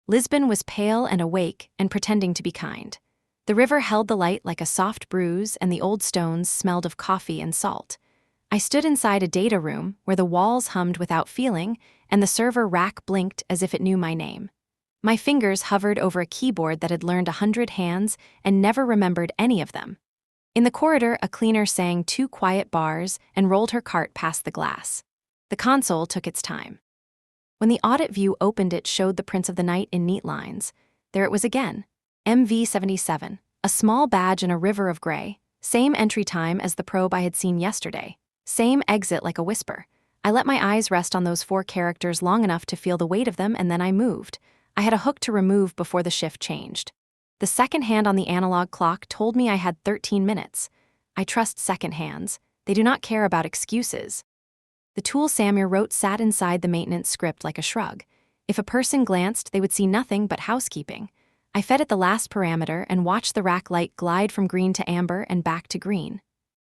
Lisbon was pale and awake and pretending to be kind. The river held the light like a soft bruise, and the old stones smelled of coffee and salt. I stood inside a data room where the walls hummed without feeling, and the server rack blinked as if it knew my name. My fingers hovered over a keyboard that had learned 100 hands and never remembered any of them. In the corridor, a cleaner sang 2 quiet bars and rolled her cart past the glass. The console took its time. When the audit view opened, it showed the Prince of the Night in neat lines. There it was again. MV77, a small badge in a river of gray. Same entry time as the probe I had seen yesterday. Same exit like a whisper. I let my eyes rest on those 4 characters long enough to feel the weight of them, and then I moved. I had a hook to remove before the shift changed. The second hand on the analog clock told me I had 13 minutes. I trust second hands. They do not care about excuses. The tool Samir wrote sat inside the maintenance script like a shrug. If a person glanced, they would see nothing but housekeeping. I fed it the last parameter and watched the rack light glide from green to amber and back to green.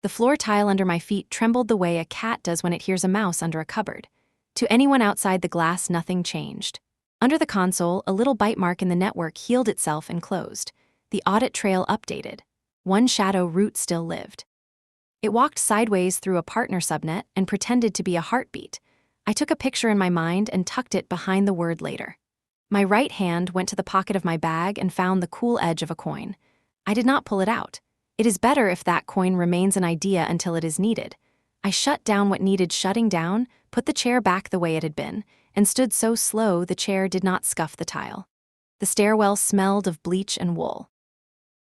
The floor tile under my feet trembled the way a cat does when it hears a mouse under a cupboard. To anyone outside the glass, nothing changed. Under the console, a little bite mark in the network healed itself and closed. The audit trail updated. 1 shadow root still lived. It walked sideways through a partner subnet and pretended to be a heartbeat. I took a picture in my mind and tucked it behind the word later. My right hand went to the pocket of my bag and found the cool edge of a coin. I did not pull it out. It is better if that coin remains an idea until it is needed. I shut down what needed shutting down, put the chair back the way it had been, and stood so slow the chair did not scuff the tile. The stairwell smelled of bleach and wool.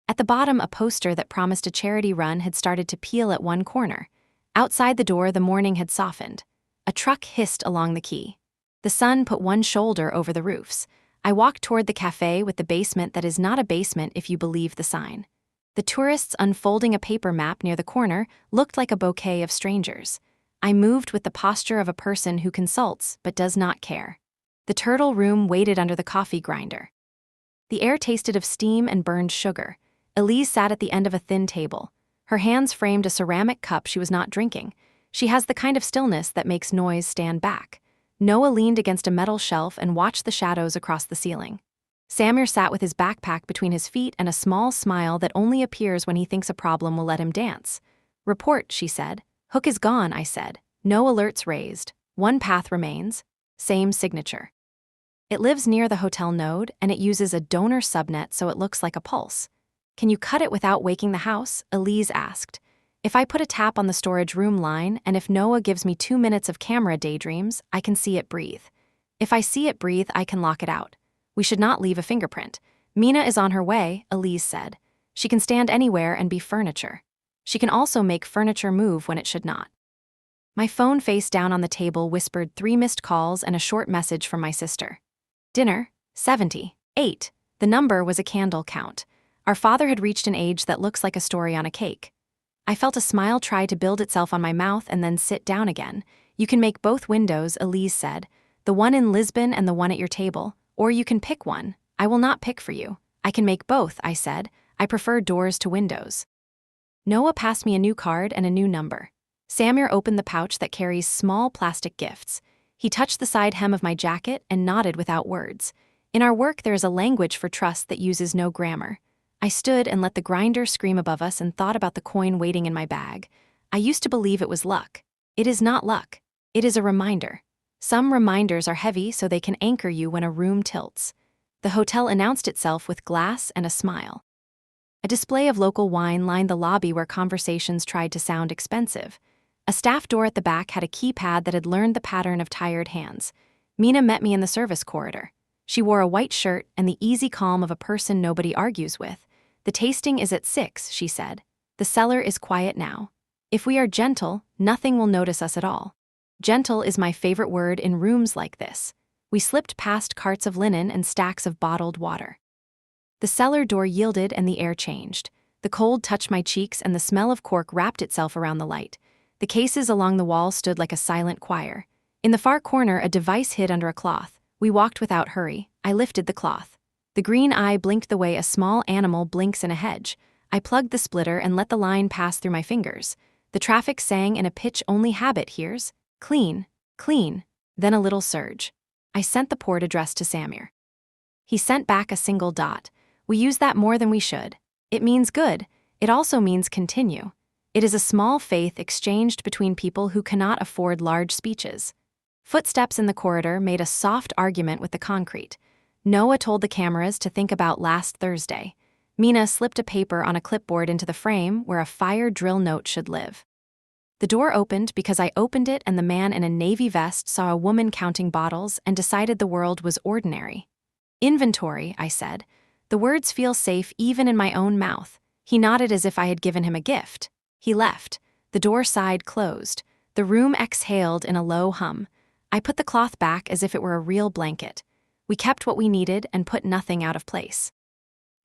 At the bottom, a poster that promised a charity run had started to peel at one corner. Outside the door, the morning had softened. A truck hissed along the quay. The sun put one shoulder over the roofs. I walked toward the cafe with the basement that is not a basement if you believe the sign. The tourists unfolding a paper map near the corner looked like a bouquet of strangers. I moved with the posture of a person who consults but does not care. The turtle room waited under the coffee grinder. The air tasted of steam and burned sugar. Elise sat at the end of a thin table. Her hands framed a ceramic cup she was not drinking. She has the kind of stillness that makes noise stand back. Noah leaned against a metal shelf and watched the shadows across the ceiling. Samir sat with his backpack between his feet and a small smile that only appears when he thinks a problem will let him dance. Report, she said. Hook is gone, I said. No alerts raised. 1 path remains. Same signature. It lives near the hotel node, and it uses a donor subnet so it looks like a pulse. Can you cut it without waking the house? Elise asked. If I put a tap on the storage room line, and if Noah gives me 2 minutes of camera daydreams, I can see it breathe. If I see it breathe, I can lock it out. We should not leave a fingerprint. Mina is on her way, Elise said. She can stand anywhere and be furniture. She can also make furniture move when it should not. My phone face down on the table whispered 3 missed calls and a short message from my sister. Dinner, 78. The number was a candle count. Our father had reached an age that looks like a story on a cake. I felt a smile try to build itself on my mouth and then sit down again. You can make both windows, Elise said. The one in Lisbon and the one at your table. Or you can pick one. I will not pick for you. I can make both, I said. I prefer doors to windows. Noah passed me a new card and a new number. Samir opened the pouch that carries small plastic gifts. He touched the side hem of my jacket and nodded without words. In our work, there is a language for trust that uses no grammar. I stood and let the grinder scream above us and thought about the coin waiting in my bag. I used to believe it was luck. It is not luck. It is a reminder. Some reminders are heavy so they can anchor you when a room tilts. The hotel announced itself with glass and a smile. A display of local wine lined the lobby where conversations tried to sound expensive. A staff door at the back had a keypad that had learned the pattern of tired hands. Mina met me in the service corridor. She wore a white shirt and the easy calm of a person nobody argues with. The tasting is at 6, she said. The cellar is quiet now. If we are gentle, nothing will notice us at all. Gentle is my favorite word in rooms like this. We slipped past carts of linen and stacks of bottled water. The cellar door yielded and the air changed. The cold touched my cheeks and the smell of cork wrapped itself around the light. The cases along the wall stood like a silent choir. In the far corner, a device hid under a cloth. We walked without hurry. I lifted the cloth. The green eye blinked the way a small animal blinks in a hedge. I plugged the splitter and let the line pass through my fingers. The traffic sang in a pitch only habit hears. Clean, clean, then a little surge. I sent the port addressed to Samir. He sent back a single dot. We use that more than we should. It means good. It also means continue. It is a small faith exchanged between people who cannot afford large speeches. Footsteps in the corridor made a soft argument with the concrete. Noah told the cameras to think about last Thursday. Mina slipped a paper on a clipboard into the frame where a fire drill note should live. The door opened because I opened it, and the man in a navy vest saw a woman counting bottles and decided the world was ordinary. Inventory, I said. The words feel safe even in my own mouth. He nodded as if I had given him a gift. He left. The door side closed. The room exhaled in a low hum. I put the cloth back as if it were a real blanket. We kept what we needed and put nothing out of place.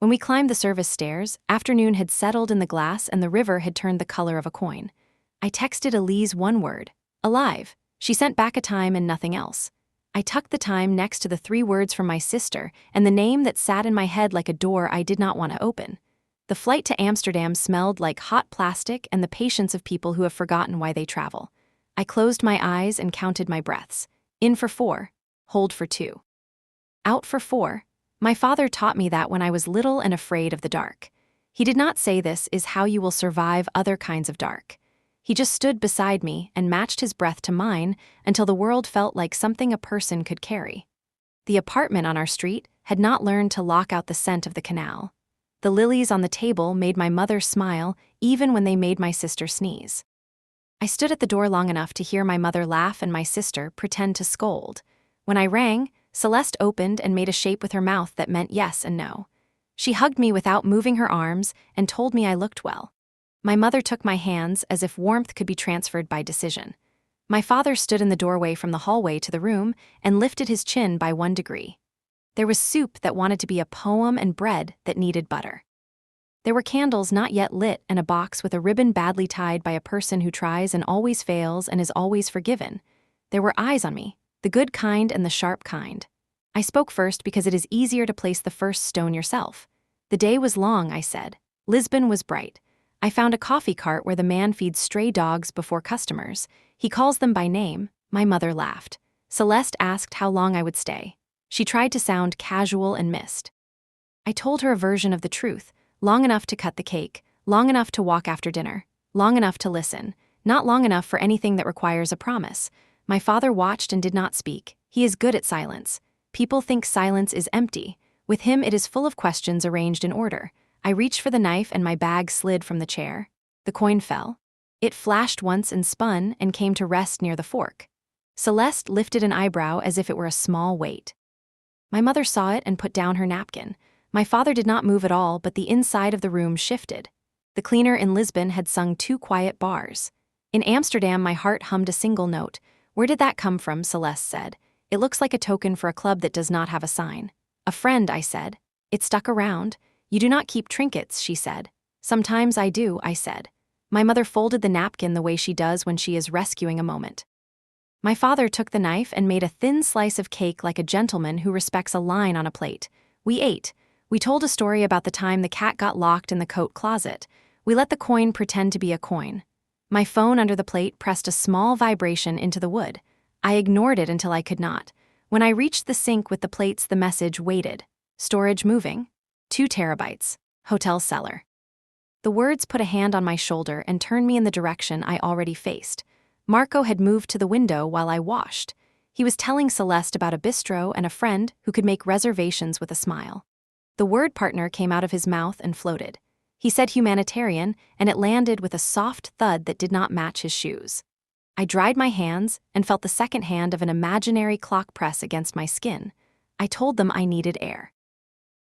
When we climbed the service stairs, afternoon had settled in the glass and the river had turned the color of a coin. I texted Elise one word, alive. She sent back a time and nothing else. I tucked the time next to the 3 words from my sister and the name that sat in my head like a door I did not want to open. The flight to Amsterdam smelled like hot plastic and the patience of people who have forgotten why they travel. I closed my eyes and counted my breaths. In for 4, hold for 2. Out for 4. My father taught me that when I was little and afraid of the dark. He did not say this is how you will survive other kinds of dark. He just stood beside me and matched his breath to mine until the world felt like something a person could carry. The apartment on our street had not learned to lock out the scent of the canal. The lilies on the table made my mother smile even when they made my sister sneeze. I stood at the door long enough to hear my mother laugh and my sister pretend to scold. When I rang, Celeste opened and made a shape with her mouth that meant yes and no. She hugged me without moving her arms and told me I looked well. My mother took my hands as if warmth could be transferred by decision. My father stood in the doorway from the hallway to the room and lifted his chin by 1 degree. There was soup that wanted to be a poem and bread that needed butter. There were candles not yet lit and a box with a ribbon badly tied by a person who tries and always fails and is always forgiven. There were eyes on me, the good kind and the sharp kind. I spoke first because it is easier to place the first stone yourself. The day was long, I said. Lisbon was bright. I found a coffee cart where the man feeds stray dogs before customers. He calls them by name. My mother laughed. Celeste asked how long I would stay. She tried to sound casual and missed. I told her a version of the truth. Long enough to cut the cake, long enough to walk after dinner, long enough to listen, not long enough for anything that requires a promise. My father watched and did not speak. He is good at silence. People think silence is empty. With him it is full of questions arranged in order. I reached for the knife and my bag slid from the chair. The coin fell. It flashed once and spun and came to rest near the fork. Celeste lifted an eyebrow as if it were a small weight. My mother saw it and put down her napkin. My father did not move at all, but the inside of the room shifted. The cleaner in Lisbon had sung 2 quiet bars. In Amsterdam, my heart hummed a single note. Where did that come from? Celeste said. It looks like a token for a club that does not have a sign. A friend, I said. It stuck around. You do not keep trinkets, she said. Sometimes I do, I said. My mother folded the napkin the way she does when she is rescuing a moment. My father took the knife and made a thin slice of cake like a gentleman who respects a line on a plate. We ate. We told a story about the time the cat got locked in the coat closet. We let the coin pretend to be a coin. My phone under the plate pressed a small vibration into the wood. I ignored it until I could not. When I reached the sink with the plates, the message waited. Storage moving. 2 terabytes. Hotel cellar. The words put a hand on my shoulder and turned me in the direction I already faced. Marco had moved to the window while I washed. He was telling Celeste about a bistro and a friend who could make reservations with a smile. The word partner came out of his mouth and floated. He said humanitarian, and it landed with a soft thud that did not match his shoes. I dried my hands and felt the second hand of an imaginary clock press against my skin. I told them I needed air.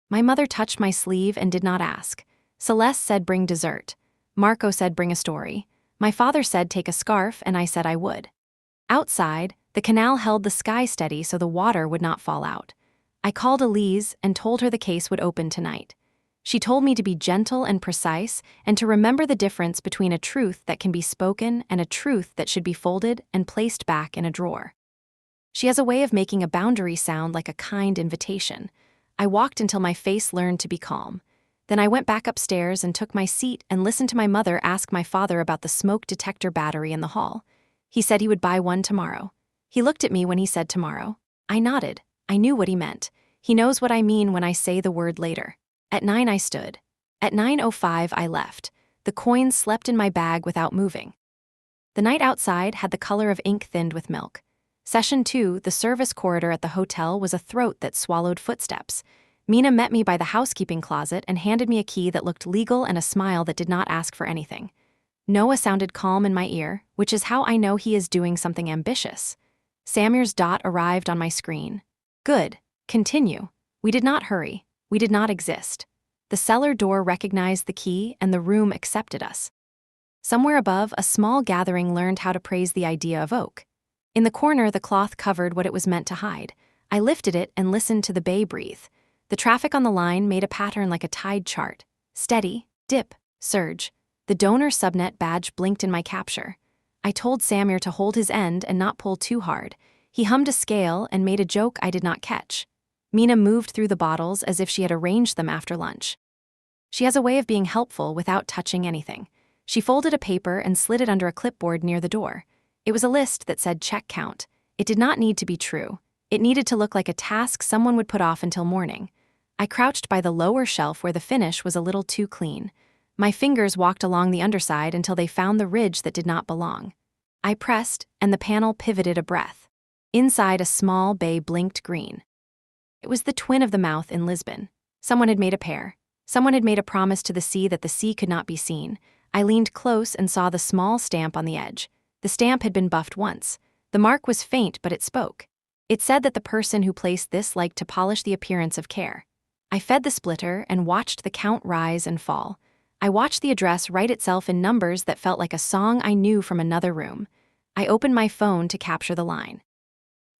My mother touched my sleeve and did not ask. Celeste said bring dessert. Marco said bring a story. My father said take a scarf, and I said I would. Outside, the canal held the sky steady so the water would not fall out. I called Elise and told her the case would open tonight. She told me to be gentle and precise and to remember the difference between a truth that can be spoken and a truth that should be folded and placed back in a drawer. She has a way of making a boundary sound like a kind invitation. I walked until my face learned to be calm. Then I went back upstairs and took my seat and listened to my mother ask my father about the smoke detector battery in the hall. He said he would buy one tomorrow. He looked at me when he said tomorrow. I nodded. I knew what he meant. He knows what I mean when I say the word later. At 9 I stood. At 9:05 I left. The coins slept in my bag without moving. The night outside had the color of ink thinned with milk. Session 2, the service corridor at the hotel, was a throat that swallowed footsteps. Mina met me by the housekeeping closet and handed me a key that looked legal and a smile that did not ask for anything. Noah sounded calm in my ear, which is how I know he is doing something ambitious. Samir's dot arrived on my screen. Good. Continue. We did not hurry. We did not exist. The cellar door recognized the key and the room accepted us. Somewhere above, a small gathering learned how to praise the idea of oak. In the corner, the cloth covered what it was meant to hide. I lifted it and listened to the bay breathe. The traffic on the line made a pattern like a tide chart. Steady, dip, surge. The donor subnet badge blinked in my capture. I told Samir to hold his end and not pull too hard. He hummed a scale and made a joke I did not catch. Mina moved through the bottles as if she had arranged them after lunch. She has a way of being helpful without touching anything. She folded a paper and slid it under a clipboard near the door. It was a list that said check count. It did not need to be true. It needed to look like a task someone would put off until morning. I crouched by the lower shelf where the finish was a little too clean. My fingers walked along the underside until they found the ridge that did not belong. I pressed, and the panel pivoted a breath. Inside, a small bay blinked green. It was the twin of the mouth in Lisbon. Someone had made a pair. Someone had made a promise to the sea that the sea could not be seen. I leaned close and saw the small stamp on the edge. The stamp had been buffed once. The mark was faint, but it spoke. It said that the person who placed this liked to polish the appearance of care. I fed the splitter and watched the count rise and fall. I watched the address write itself in numbers that felt like a song I knew from another room. I opened my phone to capture the line.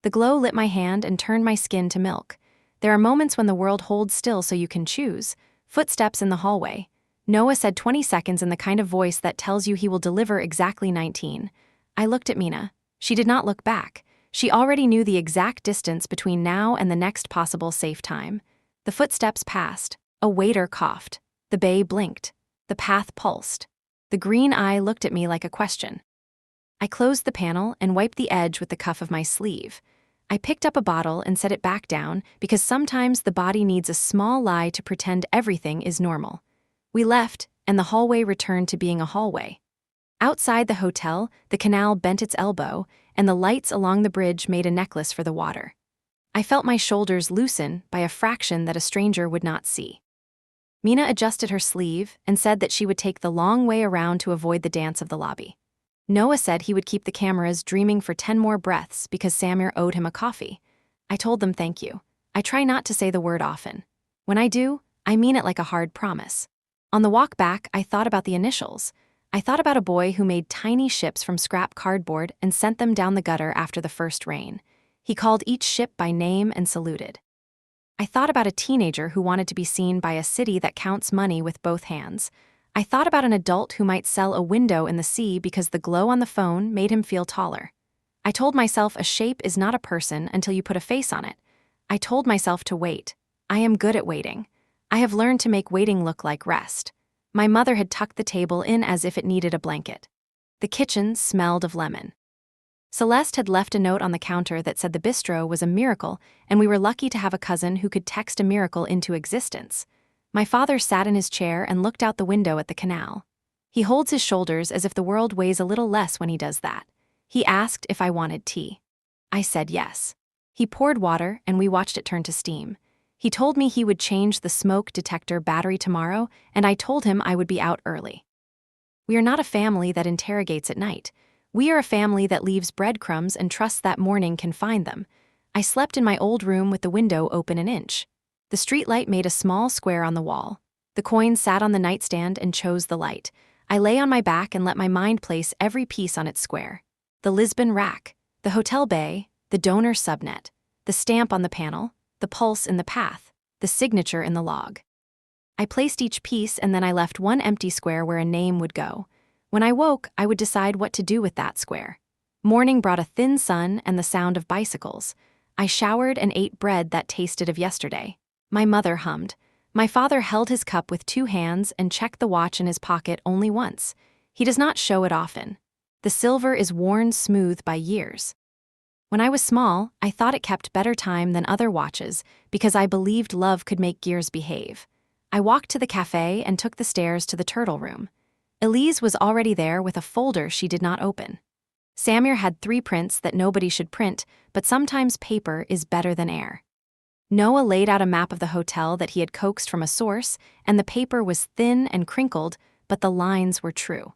The glow lit my hand and turned my skin to milk. There are moments when the world holds still so you can choose. Footsteps in the hallway. Noah said 20 seconds in the kind of voice that tells you he will deliver exactly 19. I looked at Mina. She did not look back. She already knew the exact distance between now and the next possible safe time. The footsteps passed. A waiter coughed. The bay blinked. The path pulsed. The green eye looked at me like a question. I closed the panel and wiped the edge with the cuff of my sleeve. I picked up a bottle and set it back down because sometimes the body needs a small lie to pretend everything is normal. We left, and the hallway returned to being a hallway. Outside the hotel, the canal bent its elbow, and the lights along the bridge made a necklace for the water. I felt my shoulders loosen by a fraction that a stranger would not see. Mina adjusted her sleeve and said that she would take the long way around to avoid the dance of the lobby. Noah said he would keep the cameras dreaming for 10 more breaths because Samir owed him a coffee. I told them thank you. I try not to say the word often. When I do, I mean it like a hard promise. On the walk back, I thought about the initials. I thought about a boy who made tiny ships from scrap cardboard and sent them down the gutter after the first rain. He called each ship by name and saluted. I thought about a teenager who wanted to be seen by a city that counts money with both hands. I thought about an adult who might sell a window in the sea because the glow on the phone made him feel taller. I told myself a shape is not a person until you put a face on it. I told myself to wait. I am good at waiting. I have learned to make waiting look like rest. My mother had tucked the table in as if it needed a blanket. The kitchen smelled of lemon. Celeste had left a note on the counter that said the bistro was a miracle and we were lucky to have a cousin who could text a miracle into existence. My father sat in his chair and looked out the window at the canal. He holds his shoulders as if the world weighs a little less when he does that. He asked if I wanted tea. I said yes. He poured water and we watched it turn to steam. He told me he would change the smoke detector battery tomorrow, and I told him I would be out early. We are not a family that interrogates at night. We are a family that leaves breadcrumbs and trusts that morning can find them. I slept in my old room with the window open an inch. The streetlight made a small square on the wall. The coin sat on the nightstand and chose the light. I lay on my back and let my mind place every piece on its square. The Lisbon rack, the hotel bay, the donor subnet, the stamp on the panel, the pulse in the path, the signature in the log. I placed each piece and then I left one empty square where a name would go. When I woke, I would decide what to do with that square. Morning brought a thin sun and the sound of bicycles. I showered and ate bread that tasted of yesterday. My mother hummed. My father held his cup with 2 hands and checked the watch in his pocket only once. He does not show it often. The silver is worn smooth by years. When I was small, I thought it kept better time than other watches because I believed love could make gears behave. I walked to the cafe and took the stairs to the turtle room. Elise was already there with a folder she did not open. Samir had 3 prints that nobody should print, but sometimes paper is better than air. Noah laid out a map of the hotel that he had coaxed from a source, and the paper was thin and crinkled, but the lines were true.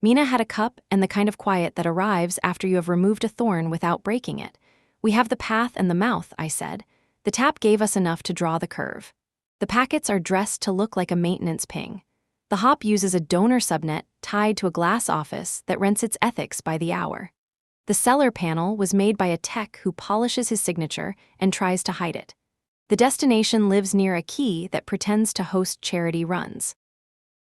Mina had a cup and the kind of quiet that arrives after you have removed a thorn without breaking it. We have the path and the mouth, I said. The tap gave us enough to draw the curve. The packets are dressed to look like a maintenance ping. The hop uses a donor subnet tied to a glass office that rents its ethics by the hour. The seller panel was made by a tech who polishes his signature and tries to hide it. The destination lives near a key that pretends to host charity runs.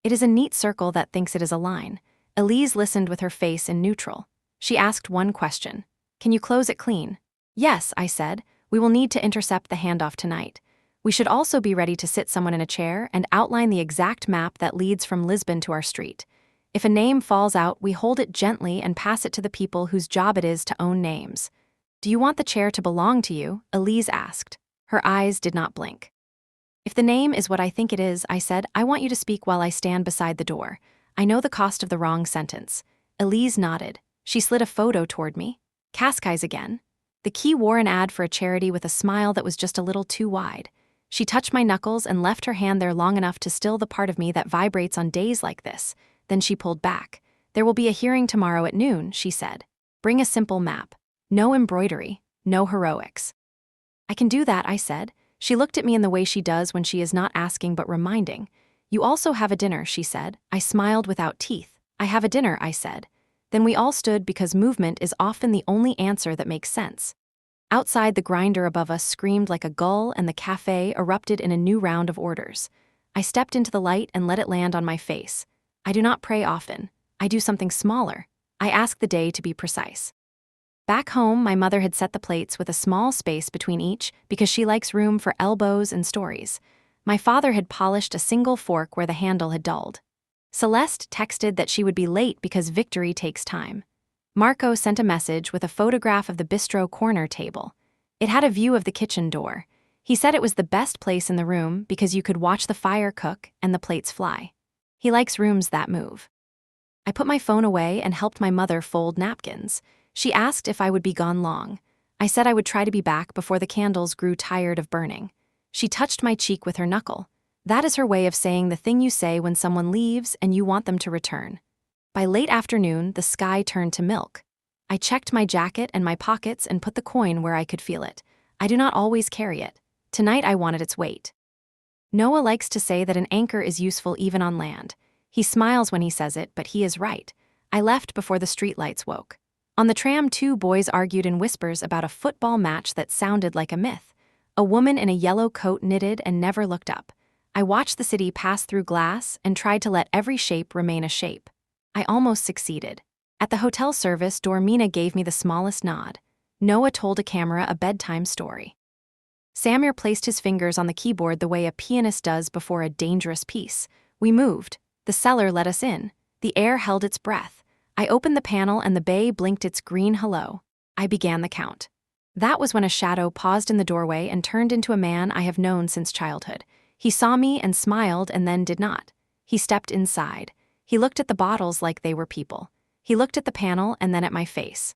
It is a neat circle that thinks it is a line. Elise listened with her face in neutral. She asked one question. Can you close it clean? Yes, I said. We will need to intercept the handoff tonight. We should also be ready to sit someone in a chair and outline the exact map that leads from Lisbon to our street. If a name falls out, we hold it gently and pass it to the people whose job it is to own names. Do you want the chair to belong to you? Elise asked. Her eyes did not blink. If the name is what I think it is, I said, I want you to speak while I stand beside the door. I know the cost of the wrong sentence. Elise nodded. She slid a photo toward me. Cascais again. The key wore an ad for a charity with a smile that was just a little too wide. She touched my knuckles and left her hand there long enough to still the part of me that vibrates on days like this. Then she pulled back. There will be a hearing tomorrow at noon, she said. Bring a simple map. No embroidery. No heroics. I can do that, I said. She looked at me in the way she does when she is not asking but reminding. You also have a dinner, she said. I smiled without teeth. I have a dinner, I said. Then we all stood because movement is often the only answer that makes sense. Outside, the grinder above us screamed like a gull and the cafe erupted in a new round of orders. I stepped into the light and let it land on my face. I do not pray often. I do something smaller. I ask the day to be precise. Back home, my mother had set the plates with a small space between each because she likes room for elbows and stories. My father had polished a single fork where the handle had dulled. Celeste texted that she would be late because victory takes time. Marco sent a message with a photograph of the bistro corner table. It had a view of the kitchen door. He said it was the best place in the room because you could watch the fire cook and the plates fly. He likes rooms that move. I put my phone away and helped my mother fold napkins. She asked if I would be gone long. I said I would try to be back before the candles grew tired of burning. She touched my cheek with her knuckle. That is her way of saying the thing you say when someone leaves and you want them to return. By late afternoon, the sky turned to milk. I checked my jacket and my pockets and put the coin where I could feel it. I do not always carry it. Tonight I wanted its weight. Noah likes to say that an anchor is useful even on land. He smiles when he says it, but he is right. I left before the streetlights woke. On the tram, 2 boys argued in whispers about a football match that sounded like a myth. A woman in a yellow coat knitted and never looked up. I watched the city pass through glass and tried to let every shape remain a shape. I almost succeeded. At the hotel service, Dormina gave me the smallest nod. Noah told a camera a bedtime story. Samir placed his fingers on the keyboard the way a pianist does before a dangerous piece. We moved. The cellar let us in. The air held its breath. I opened the panel and the bay blinked its green hello. I began the count. That was when a shadow paused in the doorway and turned into a man I have known since childhood. He saw me and smiled and then did not. He stepped inside. He looked at the bottles like they were people. He looked at the panel and then at my face.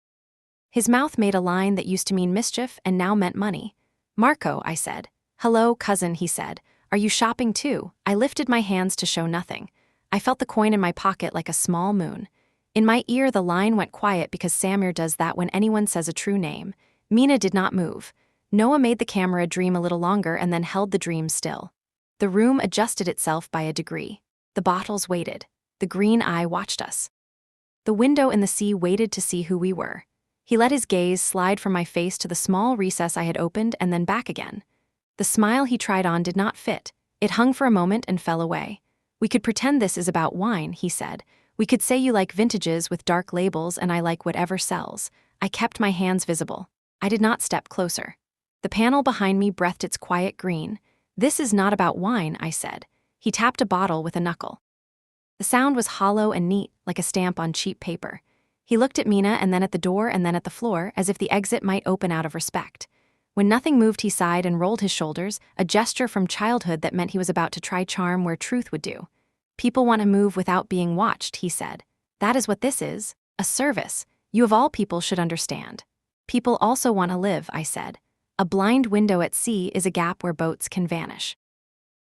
His mouth made a line that used to mean mischief and now meant money. Marco, I said. Hello, cousin, he said. Are you shopping too? I lifted my hands to show nothing. I felt the coin in my pocket like a small moon. In my ear, the line went quiet because Samir does that when anyone says a true name. Mina did not move. Noah made the camera dream a little longer and then held the dream still. The room adjusted itself by a degree. The bottles waited. The green eye watched us. The window in the sea waited to see who we were. He let his gaze slide from my face to the small recess I had opened and then back again. The smile he tried on did not fit. It hung for a moment and fell away. We could pretend this is about wine, he said. We could say you like vintages with dark labels and I like whatever sells. I kept my hands visible. I did not step closer. The panel behind me breathed its quiet green. This is not about wine, I said. He tapped a bottle with a knuckle. The sound was hollow and neat, like a stamp on cheap paper. He looked at Mina and then at the door and then at the floor, as if the exit might open out of respect. When nothing moved, he sighed and rolled his shoulders, a gesture from childhood that meant he was about to try charm where truth would do. People want to move without being watched, he said. That is what this is, a service. You of all people should understand. People also want to live, I said. A blind window at sea is a gap where boats can vanish.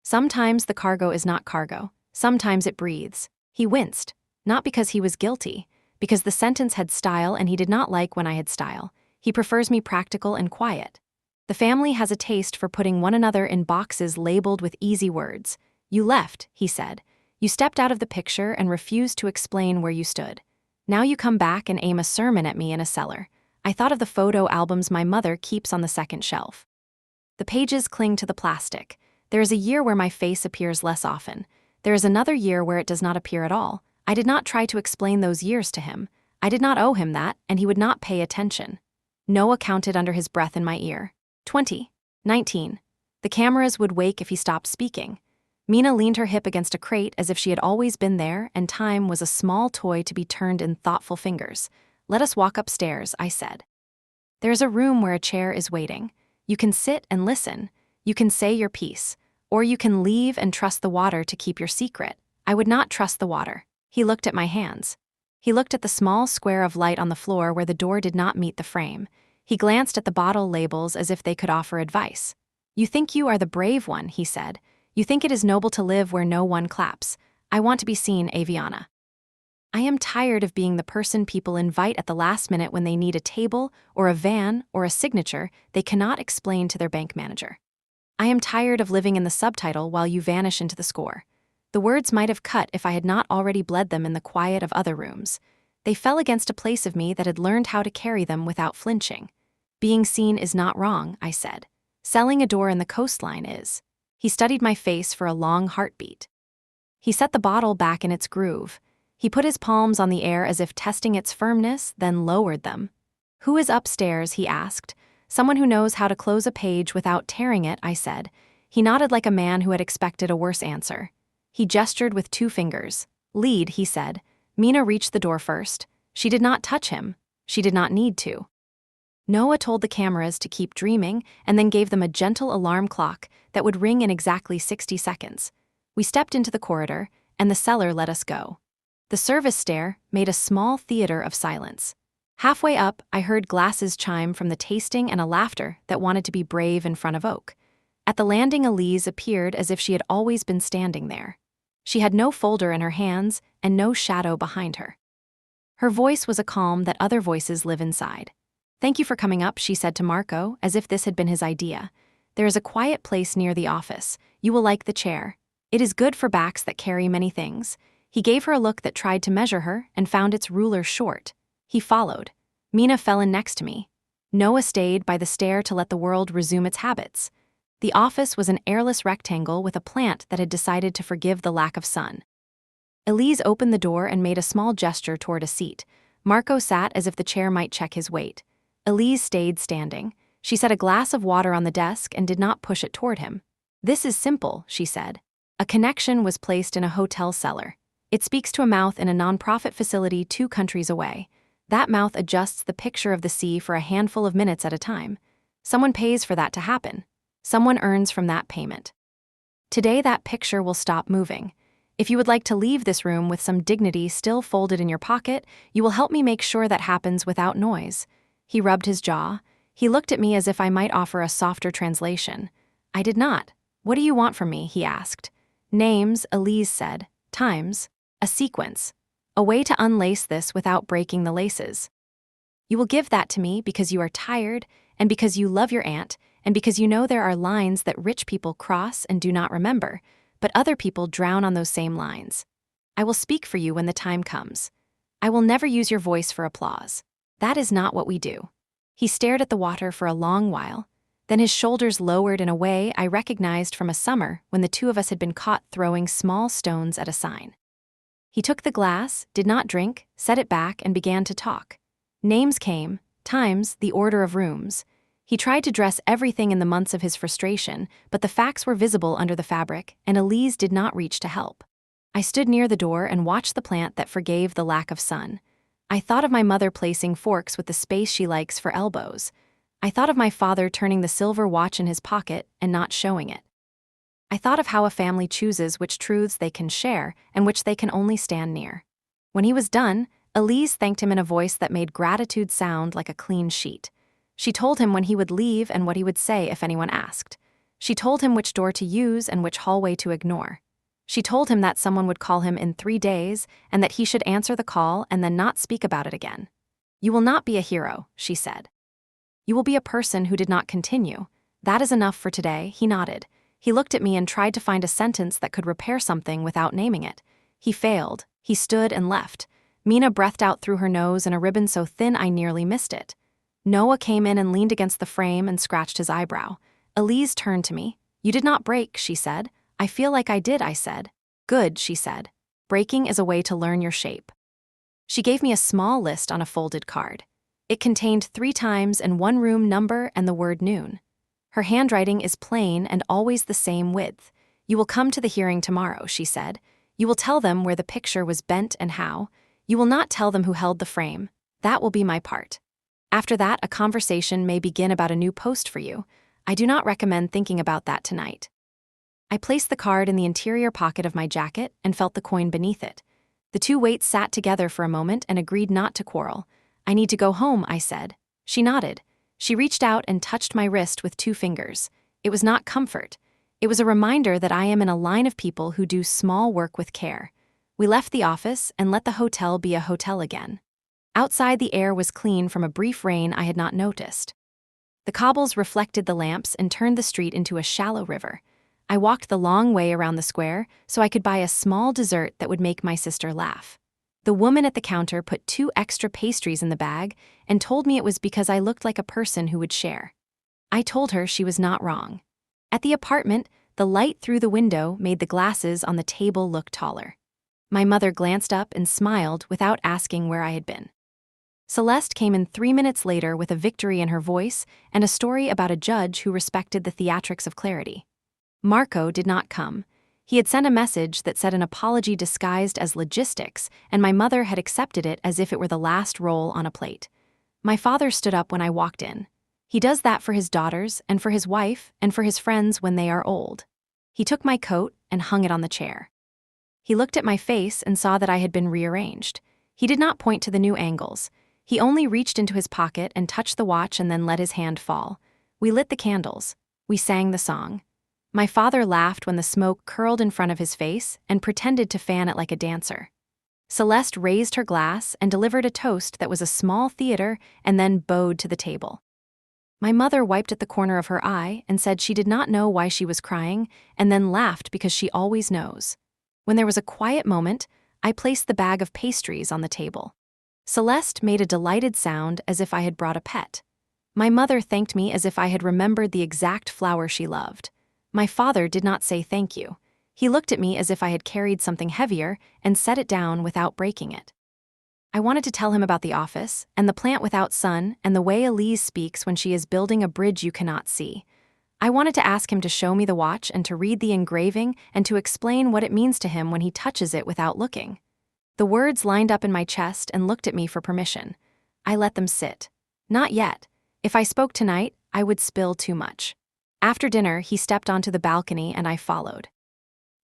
Sometimes the cargo is not cargo. Sometimes it breathes. He winced, not because he was guilty, because the sentence had style and he did not like when I had style. He prefers me practical and quiet. The family has a taste for putting one another in boxes labeled with easy words. You left, he said. You stepped out of the picture and refused to explain where you stood. Now you come back and aim a sermon at me in a cellar. I thought of the photo albums my mother keeps on the second shelf. The pages cling to the plastic. There is a year where my face appears less often. There is another year where it does not appear at all. I did not try to explain those years to him. I did not owe him that, and he would not pay attention. Noah counted under his breath in my ear. 20. 19. The cameras would wake if he stopped speaking. Mina leaned her hip against a crate as if she had always been there, and time was a small toy to be turned in thoughtful fingers. Let us walk upstairs, I said. There is a room where a chair is waiting. You can sit and listen. You can say your piece. Or you can leave and trust the water to keep your secret. I would not trust the water. He looked at my hands. He looked at the small square of light on the floor where the door did not meet the frame. He glanced at the bottle labels as if they could offer advice. You think you are the brave one, he said. You think it is noble to live where no one claps. I want to be seen, Aviana. I am tired of being the person people invite at the last minute when they need a table or a van or a signature they cannot explain to their bank manager. I am tired of living in the subtitle while you vanish into the score. The words might have cut if I had not already bled them in the quiet of other rooms. They fell against a place of me that had learned how to carry them without flinching. Being seen is not wrong, I said. Selling a door in the coastline is. He studied my face for a long heartbeat. He set the bottle back in its groove. He put his palms on the air as if testing its firmness, then lowered them. Who is upstairs, he asked. Someone who knows how to close a page without tearing it, I said. He nodded like a man who had expected a worse answer. He gestured with 2 fingers. Lead, he said. Mina reached the door first. She did not touch him. She did not need to. Noah told the cameras to keep dreaming and then gave them a gentle alarm clock that would ring in exactly 60 seconds. We stepped into the corridor, and the cellar let us go. The service stair made a small theater of silence. Halfway up, I heard glasses chime from the tasting and a laughter that wanted to be brave in front of Oak. At the landing, Elise appeared as if she had always been standing there. She had no folder in her hands and no shadow behind her. Her voice was a calm that other voices live inside. Thank you for coming up, she said to Marco, as if this had been his idea. There is a quiet place near the office. You will like the chair. It is good for backs that carry many things. He gave her a look that tried to measure her and found its ruler short. He followed. Mina fell in next to me. Noah stayed by the stair to let the world resume its habits. The office was an airless rectangle with a plant that had decided to forgive the lack of sun. Elise opened the door and made a small gesture toward a seat. Marco sat as if the chair might check his weight. Elise stayed standing. She set a glass of water on the desk and did not push it toward him. This is simple, she said. A connection was placed in a hotel cellar. It speaks to a mouth in a nonprofit facility 2 countries away. That mouth adjusts the picture of the sea for a handful of minutes at a time. Someone pays for that to happen. Someone earns from that payment. Today that picture will stop moving. If you would like to leave this room with some dignity still folded in your pocket, you will help me make sure that happens without noise. He rubbed his jaw. He looked at me as if I might offer a softer translation. I did not. What do you want from me? He asked. Names, Elise said. Times. A sequence. A way to unlace this without breaking the laces. You will give that to me because you are tired, and because you love your aunt, and because you know there are lines that rich people cross and do not remember, but other people drown on those same lines. I will speak for you when the time comes. I will never use your voice for applause. That is not what we do. He stared at the water for a long while. Then his shoulders lowered in a way I recognized from a summer when the 2 of us had been caught throwing small stones at a sign. He took the glass, did not drink, set it back, and began to talk. Names came, times, the order of rooms. He tried to dress everything in the months of his frustration, but the facts were visible under the fabric, and Elise did not reach to help. I stood near the door and watched the plant that forgave the lack of sun. I thought of my mother placing forks with the space she likes for elbows. I thought of my father turning the silver watch in his pocket and not showing it. I thought of how a family chooses which truths they can share and which they can only stand near. When he was done, Elise thanked him in a voice that made gratitude sound like a clean sheet. She told him when he would leave and what he would say if anyone asked. She told him which door to use and which hallway to ignore. She told him that someone would call him in 3 days and that he should answer the call and then not speak about it again. "You will not be a hero," she said. "You will be a person who did not continue. That is enough for today," he nodded. He looked at me and tried to find a sentence that could repair something without naming it. He failed. He stood and left. Mina breathed out through her nose in a ribbon so thin I nearly missed it. Noah came in and leaned against the frame and scratched his eyebrow. Elise turned to me. "You did not break," she said. "I feel like I did," I said. "Good," she said. "Breaking is a way to learn your shape." She gave me a small list on a folded card. It contained 3 times and 1 room number and the word noon. Her handwriting is plain and always the same width. "You will come to the hearing tomorrow," she said. "You will tell them where the picture was bent and how. You will not tell them who held the frame. That will be my part. After that, a conversation may begin about a new post for you. I do not recommend thinking about that tonight." I placed the card in the interior pocket of my jacket and felt the coin beneath it. The 2 weights sat together for a moment and agreed not to quarrel. "I need to go home," I said. She nodded. She reached out and touched my wrist with 2 fingers. It was not comfort. It was a reminder that I am in a line of people who do small work with care. We left the office and let the hotel be a hotel again. Outside, the air was clean from a brief rain I had not noticed. The cobbles reflected the lamps and turned the street into a shallow river. I walked the long way around the square so I could buy a small dessert that would make my sister laugh. The woman at the counter put 2 extra pastries in the bag and told me it was because I looked like a person who would share. I told her she was not wrong. At the apartment, the light through the window made the glasses on the table look taller. My mother glanced up and smiled without asking where I had been. Celeste came in 3 minutes later with a victory in her voice and a story about a judge who respected the theatrics of clarity. Marco did not come. He had sent a message that said an apology disguised as logistics, and my mother had accepted it as if it were the last roll on a plate. My father stood up when I walked in. He does that for his daughters and for his wife and for his friends when they are old. He took my coat and hung it on the chair. He looked at my face and saw that I had been rearranged. He did not point to the new angles. He only reached into his pocket and touched the watch and then let his hand fall. We lit the candles. We sang the song. My father laughed when the smoke curled in front of his face and pretended to fan it like a dancer. Celeste raised her glass and delivered a toast that was a small theater and then bowed to the table. My mother wiped at the corner of her eye and said she did not know why she was crying and then laughed because she always knows. When there was a quiet moment, I placed the bag of pastries on the table. Celeste made a delighted sound as if I had brought a pet. My mother thanked me as if I had remembered the exact flower she loved. My father did not say thank you. He looked at me as if I had carried something heavier and set it down without breaking it. I wanted to tell him about the office, and the plant without sun, and the way Elise speaks when she is building a bridge you cannot see. I wanted to ask him to show me the watch and to read the engraving and to explain what it means to him when he touches it without looking. The words lined up in my chest and looked at me for permission. I let them sit. Not yet. If I spoke tonight, I would spill too much. After dinner, he stepped onto the balcony and I followed.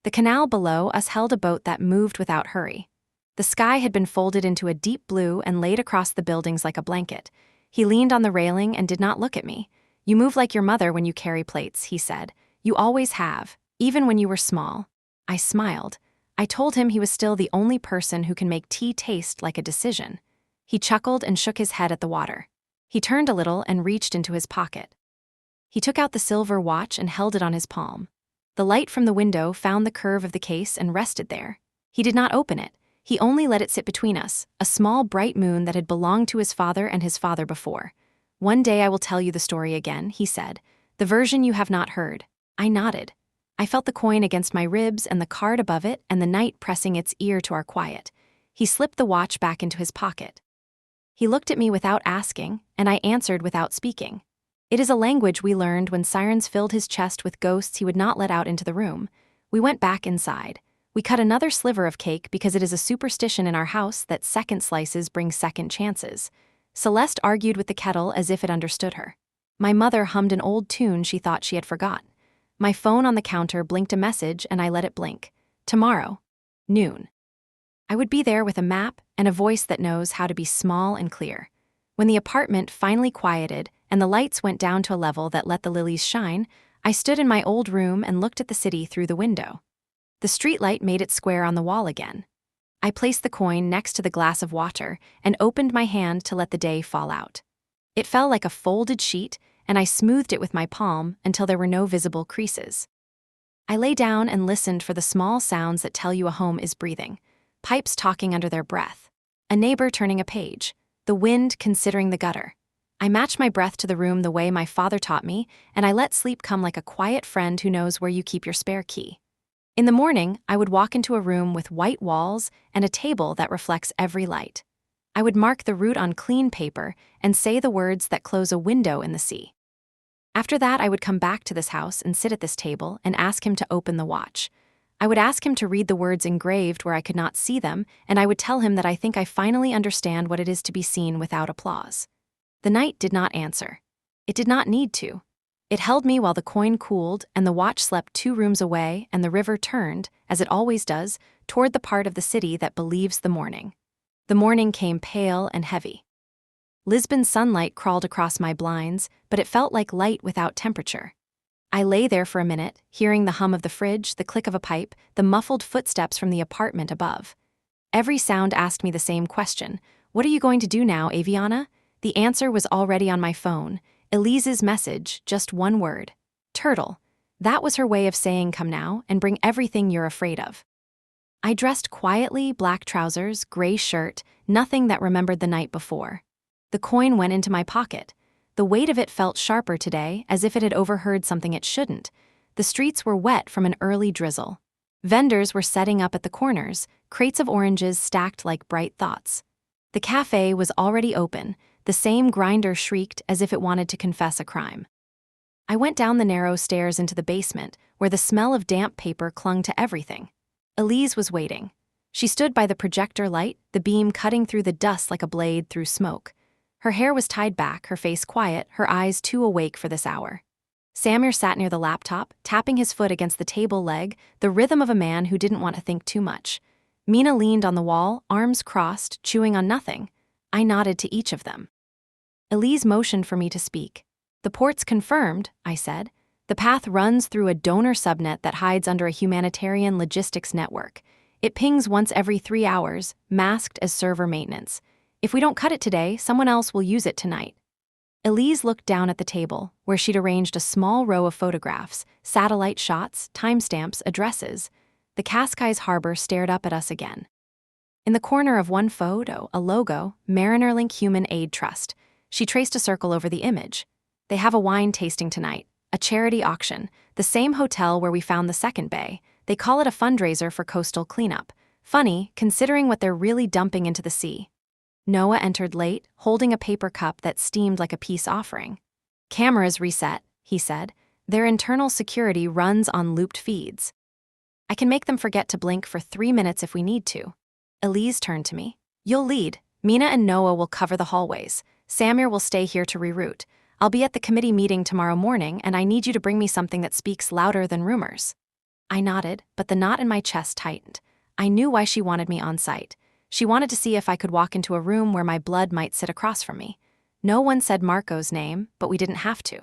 The canal below us held a boat that moved without hurry. The sky had been folded into a deep blue and laid across the buildings like a blanket. He leaned on the railing and did not look at me. "You move like your mother when you carry plates," he said. "You always have, even when you were small." I smiled. I told him he was still the only person who can make tea taste like a decision. He chuckled and shook his head at the water. He turned a little and reached into his pocket. He took out the silver watch and held it on his palm. The light from the window found the curve of the case and rested there. He did not open it. He only let it sit between us, a small bright moon that had belonged to his father and his father before. "One day I will tell you the story again," he said. "The version you have not heard." I nodded. I felt the coin against my ribs and the card above it and the night pressing its ear to our quiet. He slipped the watch back into his pocket. He looked at me without asking, and I answered without speaking. It is a language we learned when sirens filled his chest with ghosts he would not let out into the room. We went back inside. We cut another sliver of cake because it is a superstition in our house that second slices bring second chances. Celeste argued with the kettle as if it understood her. My mother hummed an old tune she thought she had forgotten. My phone on the counter blinked a message and I let it blink. Tomorrow, noon. I would be there with a map and a voice that knows how to be small and clear. When the apartment finally quieted and the lights went down to a level that let the lilies shine, I stood in my old room and looked at the city through the window. The streetlight made it square on the wall again. I placed the coin next to the glass of water and opened my hand to let the day fall out. It fell like a folded sheet, and I smoothed it with my palm until there were no visible creases. I lay down and listened for the small sounds that tell you a home is breathing. Pipes talking under their breath, a neighbor turning a page, the wind considering the gutter. I matched my breath to the room the way my father taught me, and I let sleep come like a quiet friend who knows where you keep your spare key. In the morning, I would walk into a room with white walls and a table that reflects every light. I would mark the route on clean paper and say the words that close a window in the sea. After that, I would come back to this house and sit at this table and ask him to open the watch. I would ask him to read the words engraved where I could not see them, and I would tell him that I think I finally understand what it is to be seen without applause. The night did not answer. It did not need to. It held me while the coin cooled and the watch slept 2 rooms away and the river turned, as it always does, toward the part of the city that believes the morning. The morning came pale and heavy. Lisbon's sunlight crawled across my blinds, but it felt like light without temperature. I lay there for a minute, hearing the hum of the fridge, the click of a pipe, the muffled footsteps from the apartment above. Every sound asked me the same question. What are you going to do now, Aviana? The answer was already on my phone. Elise's message, just one word. Turtle. That was her way of saying come now and bring everything you're afraid of. I dressed quietly, black trousers, gray shirt, nothing that remembered the night before. The coin went into my pocket. The weight of it felt sharper today, as if it had overheard something it shouldn't. The streets were wet from an early drizzle. Vendors were setting up at the corners, crates of oranges stacked like bright thoughts. The cafe was already open. The same grinder shrieked as if it wanted to confess a crime. I went down the narrow stairs into the basement, where the smell of damp paper clung to everything. Elise was waiting. She stood by the projector light, the beam cutting through the dust like a blade through smoke. Her hair was tied back, her face quiet, her eyes too awake for this hour. Samir sat near the laptop, tapping his foot against the table leg, the rhythm of a man who didn't want to think too much. Mina leaned on the wall, arms crossed, chewing on nothing. I nodded to each of them. Elise motioned for me to speak. The port's confirmed, I said. The path runs through a donor subnet that hides under a humanitarian logistics network. It pings once every 3 hours, masked as server maintenance. If we don't cut it today, someone else will use it tonight. Elise looked down at the table, where she'd arranged a small row of photographs, satellite shots, timestamps, addresses. The Cascais Harbor stared up at us again. In the corner of one photo, a logo, MarinerLink Human Aid Trust. She traced a circle over the image. They have a wine tasting tonight, a charity auction, the same hotel where we found the second bay. They call it a fundraiser for coastal cleanup. Funny, considering what they're really dumping into the sea. Noah entered late, holding a paper cup that steamed like a peace offering. Cameras reset, he said. Their internal security runs on looped feeds. I can make them forget to blink for 3 minutes if we need to. Elise turned to me. You'll lead. Mina and Noah will cover the hallways. Samir will stay here to reroute. I'll be at the committee meeting tomorrow morning, and I need you to bring me something that speaks louder than rumors. I nodded, but the knot in my chest tightened. I knew why she wanted me on site. She wanted to see if I could walk into a room where my blood might sit across from me. No one said Marco's name, but we didn't have to.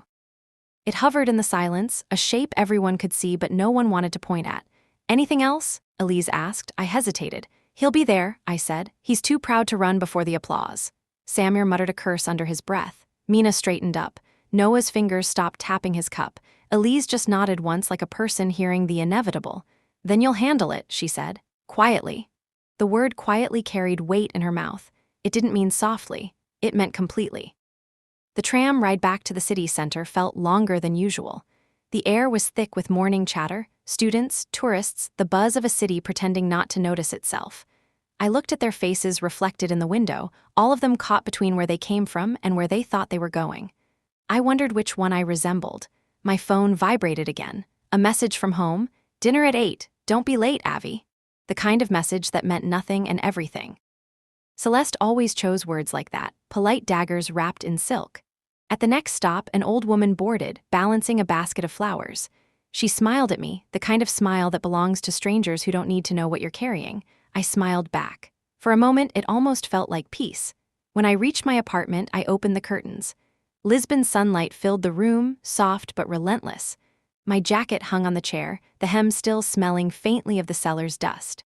It hovered in the silence, a shape everyone could see but no one wanted to point at. Anything else? Elise asked. I hesitated. He'll be there, I said. He's too proud to run before the applause. Samir muttered a curse under his breath. Mina straightened up. Noah's fingers stopped tapping his cup. Elise just nodded once like a person hearing the inevitable. Then you'll handle it, she said. Quietly. The word quietly carried weight in her mouth. It didn't mean softly. It meant completely. The tram ride back to the city center felt longer than usual. The air was thick with morning chatter, students, tourists, the buzz of a city pretending not to notice itself. I looked at their faces reflected in the window, all of them caught between where they came from and where they thought they were going. I wondered which one I resembled. My phone vibrated again. A message from home. Dinner at 8. Don't be late, Avi. the kind of message that meant nothing and everything. Celeste always chose words like that, polite daggers wrapped in silk. At the next stop, an old woman boarded, balancing a basket of flowers. She smiled at me, the kind of smile that belongs to strangers who don't need to know what you're carrying. I smiled back. For a moment, it almost felt like peace. When I reached my apartment, I opened the curtains. Lisbon sunlight filled the room, soft but relentless. My jacket hung on the chair, the hem still smelling faintly of the cellar's dust.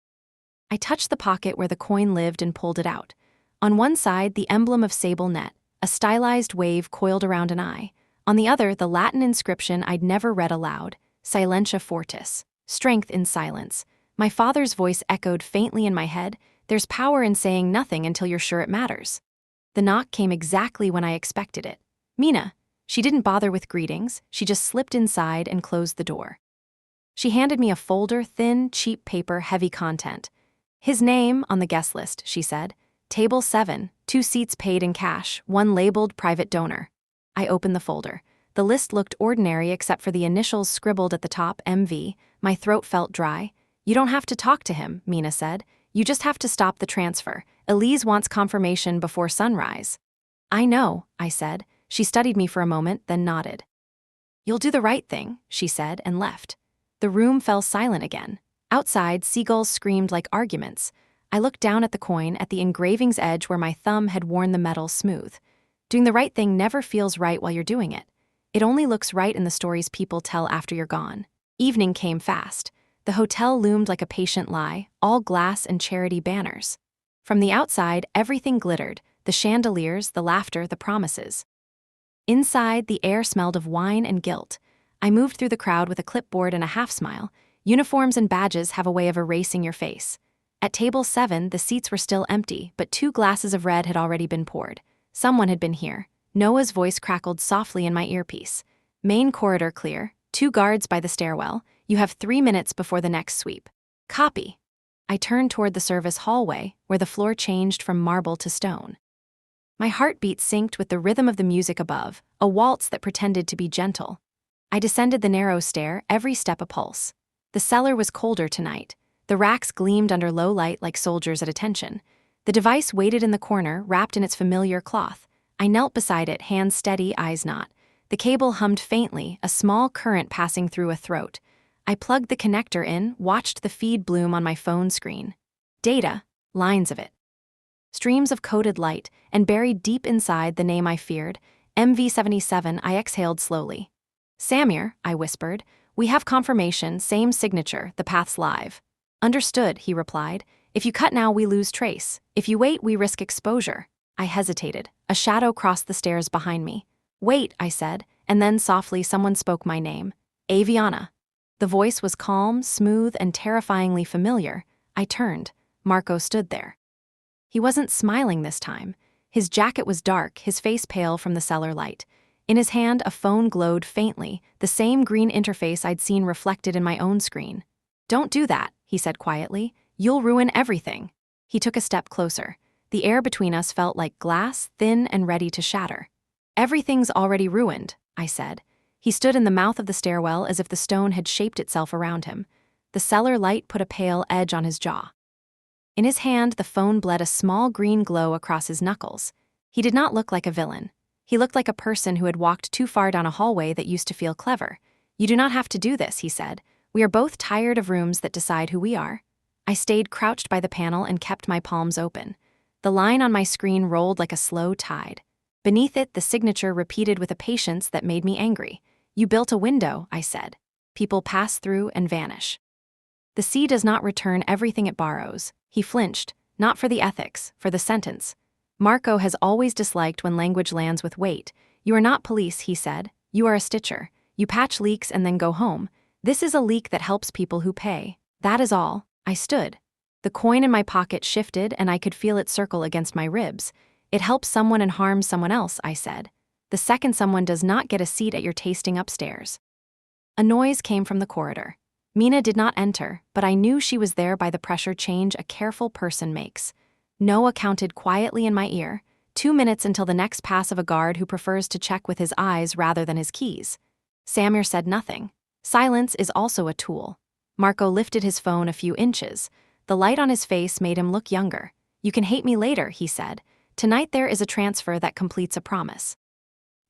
I touched the pocket where the coin lived and pulled it out. On one side, the emblem of sable net, a stylized wave coiled around an eye. On the other, the Latin inscription I'd never read aloud, Silentia Fortis, strength in silence. My father's voice echoed faintly in my head, there's power in saying nothing until you're sure it matters. The knock came exactly when I expected it. Mina. She didn't bother with greetings, she just slipped inside and closed the door. She handed me a folder, thin, cheap paper, heavy content. His name on the guest list, she said. Table 7, 2 seats paid in cash, 1 labeled private donor. I opened the folder. The list looked ordinary except for the initials scribbled at the top, MV. My throat felt dry. You don't have to talk to him, Mina said. You just have to stop the transfer. Elise wants confirmation before sunrise. I know, I said. She studied me for a moment, then nodded. You'll do the right thing, she said, and left. The room fell silent again. Outside, seagulls screamed like arguments. I looked down at the coin, at the engraving's edge where my thumb had worn the metal smooth. Doing the right thing never feels right while you're doing it. It only looks right in the stories people tell after you're gone. Evening came fast. The hotel loomed like a patient lie, all glass and charity banners. From the outside, everything glittered, the chandeliers, the laughter, the promises. Inside, the air smelled of wine and guilt. I moved through the crowd with a clipboard and a half-smile. Uniforms and badges have a way of erasing your face. At table 7, the seats were still empty, but 2 glasses of red had already been poured. Someone had been here. Noah's voice crackled softly in my earpiece. Main corridor clear, 2 guards by the stairwell. You have 3 minutes before the next sweep. Copy. I turned toward the service hallway, where the floor changed from marble to stone. My heartbeat synced with the rhythm of the music above, a waltz that pretended to be gentle. I descended the narrow stair, every step a pulse. The cellar was colder tonight. The racks gleamed under low light like soldiers at attention. The device waited in the corner, wrapped in its familiar cloth. I knelt beside it, hands steady, eyes not. The cable hummed faintly, a small current passing through a throat. I plugged the connector in, watched the feed bloom on my phone screen. Data, lines of it. Streams of coded light, and buried deep inside the name I feared, MV77. I exhaled slowly. Samir, I whispered, we have confirmation, same signature, the path's live. Understood, he replied. If you cut now, we lose trace. If you wait, we risk exposure. I hesitated. A shadow crossed the stairs behind me. Wait, I said, and then softly someone spoke my name. Aviana. The voice was calm, smooth, and terrifyingly familiar. I turned. Marco stood there. He wasn't smiling this time. His jacket was dark, his face pale from the cellar light. In his hand, a phone glowed faintly, the same green interface I'd seen reflected in my own screen. Don't do that, he said quietly. You'll ruin everything. He took a step closer. The air between us felt like glass, thin and ready to shatter. Everything's already ruined, I said. He stood in the mouth of the stairwell as if the stone had shaped itself around him. The cellar light put a pale edge on his jaw. In his hand, the phone bled a small green glow across his knuckles. He did not look like a villain. He looked like a person who had walked too far down a hallway that used to feel clever. You do not have to do this, he said. We are both tired of rooms that decide who we are. I stayed crouched by the panel and kept my palms open. The line on my screen rolled like a slow tide. Beneath it, the signature repeated with a patience that made me angry. You built a window, I said. People pass through and vanish. The sea does not return everything it borrows. He flinched, not for the ethics, for the sentence. Marco has always disliked when language lands with weight. You are not police, he said. You are a stitcher. You patch leaks and then go home. This is a leak that helps people who pay. That is all. I stood. The coin in my pocket shifted and I could feel it circle against my ribs. It helps someone and harms someone else, I said. The second someone does not get a seat at your tasting upstairs. A noise came from the corridor. Mina did not enter, but I knew she was there by the pressure change a careful person makes. Noah counted quietly in my ear, 2 minutes until the next pass of a guard who prefers to check with his eyes rather than his keys. Samir said nothing. Silence is also a tool. Marco lifted his phone a few inches. The light on his face made him look younger. "You can hate me later," he said. "Tonight there is a transfer that completes a promise.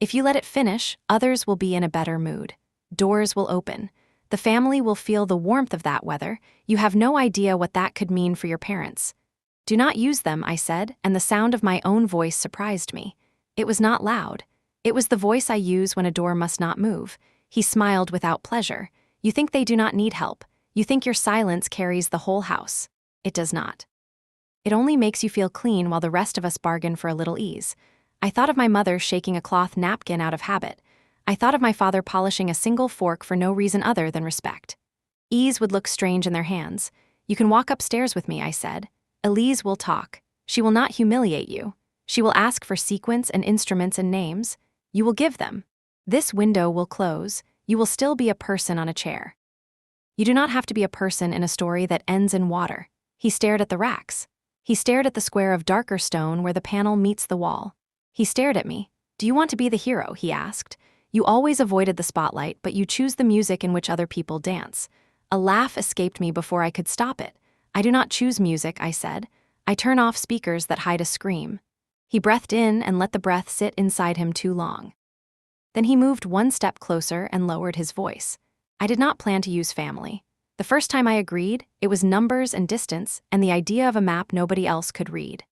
If you let it finish, others will be in a better mood. Doors will open. The family will feel the warmth of that weather. You have no idea what that could mean for your parents." "Do not use them," I said, and the sound of my own voice surprised me. It was not loud. It was the voice I use when a door must not move. He smiled without pleasure. "You think they do not need help. You think your silence carries the whole house. It does not. It only makes you feel clean while the rest of us bargain for a little ease." I thought of my mother shaking a cloth napkin out of habit. I thought of my father polishing a single fork for no reason other than respect. Ease would look strange in their hands. "You can walk upstairs with me," I said. "Elise will talk. She will not humiliate you. She will ask for sequence and instruments and names. You will give them. This window will close. You will still be a person on a chair. You do not have to be a person in a story that ends in water." He stared at the racks. He stared at the square of darker stone where the panel meets the wall. He stared at me. "Do you want to be the hero?" he asked. "You always avoided the spotlight, but you choose the music in which other people dance." A laugh escaped me before I could stop it. "I do not choose music," I said. "I turn off speakers that hide a scream." He breathed in and let the breath sit inside him too long. Then he moved one step closer and lowered his voice. "I did not plan to use family. The first time I agreed, it was numbers and distance and the idea of a map nobody else could read.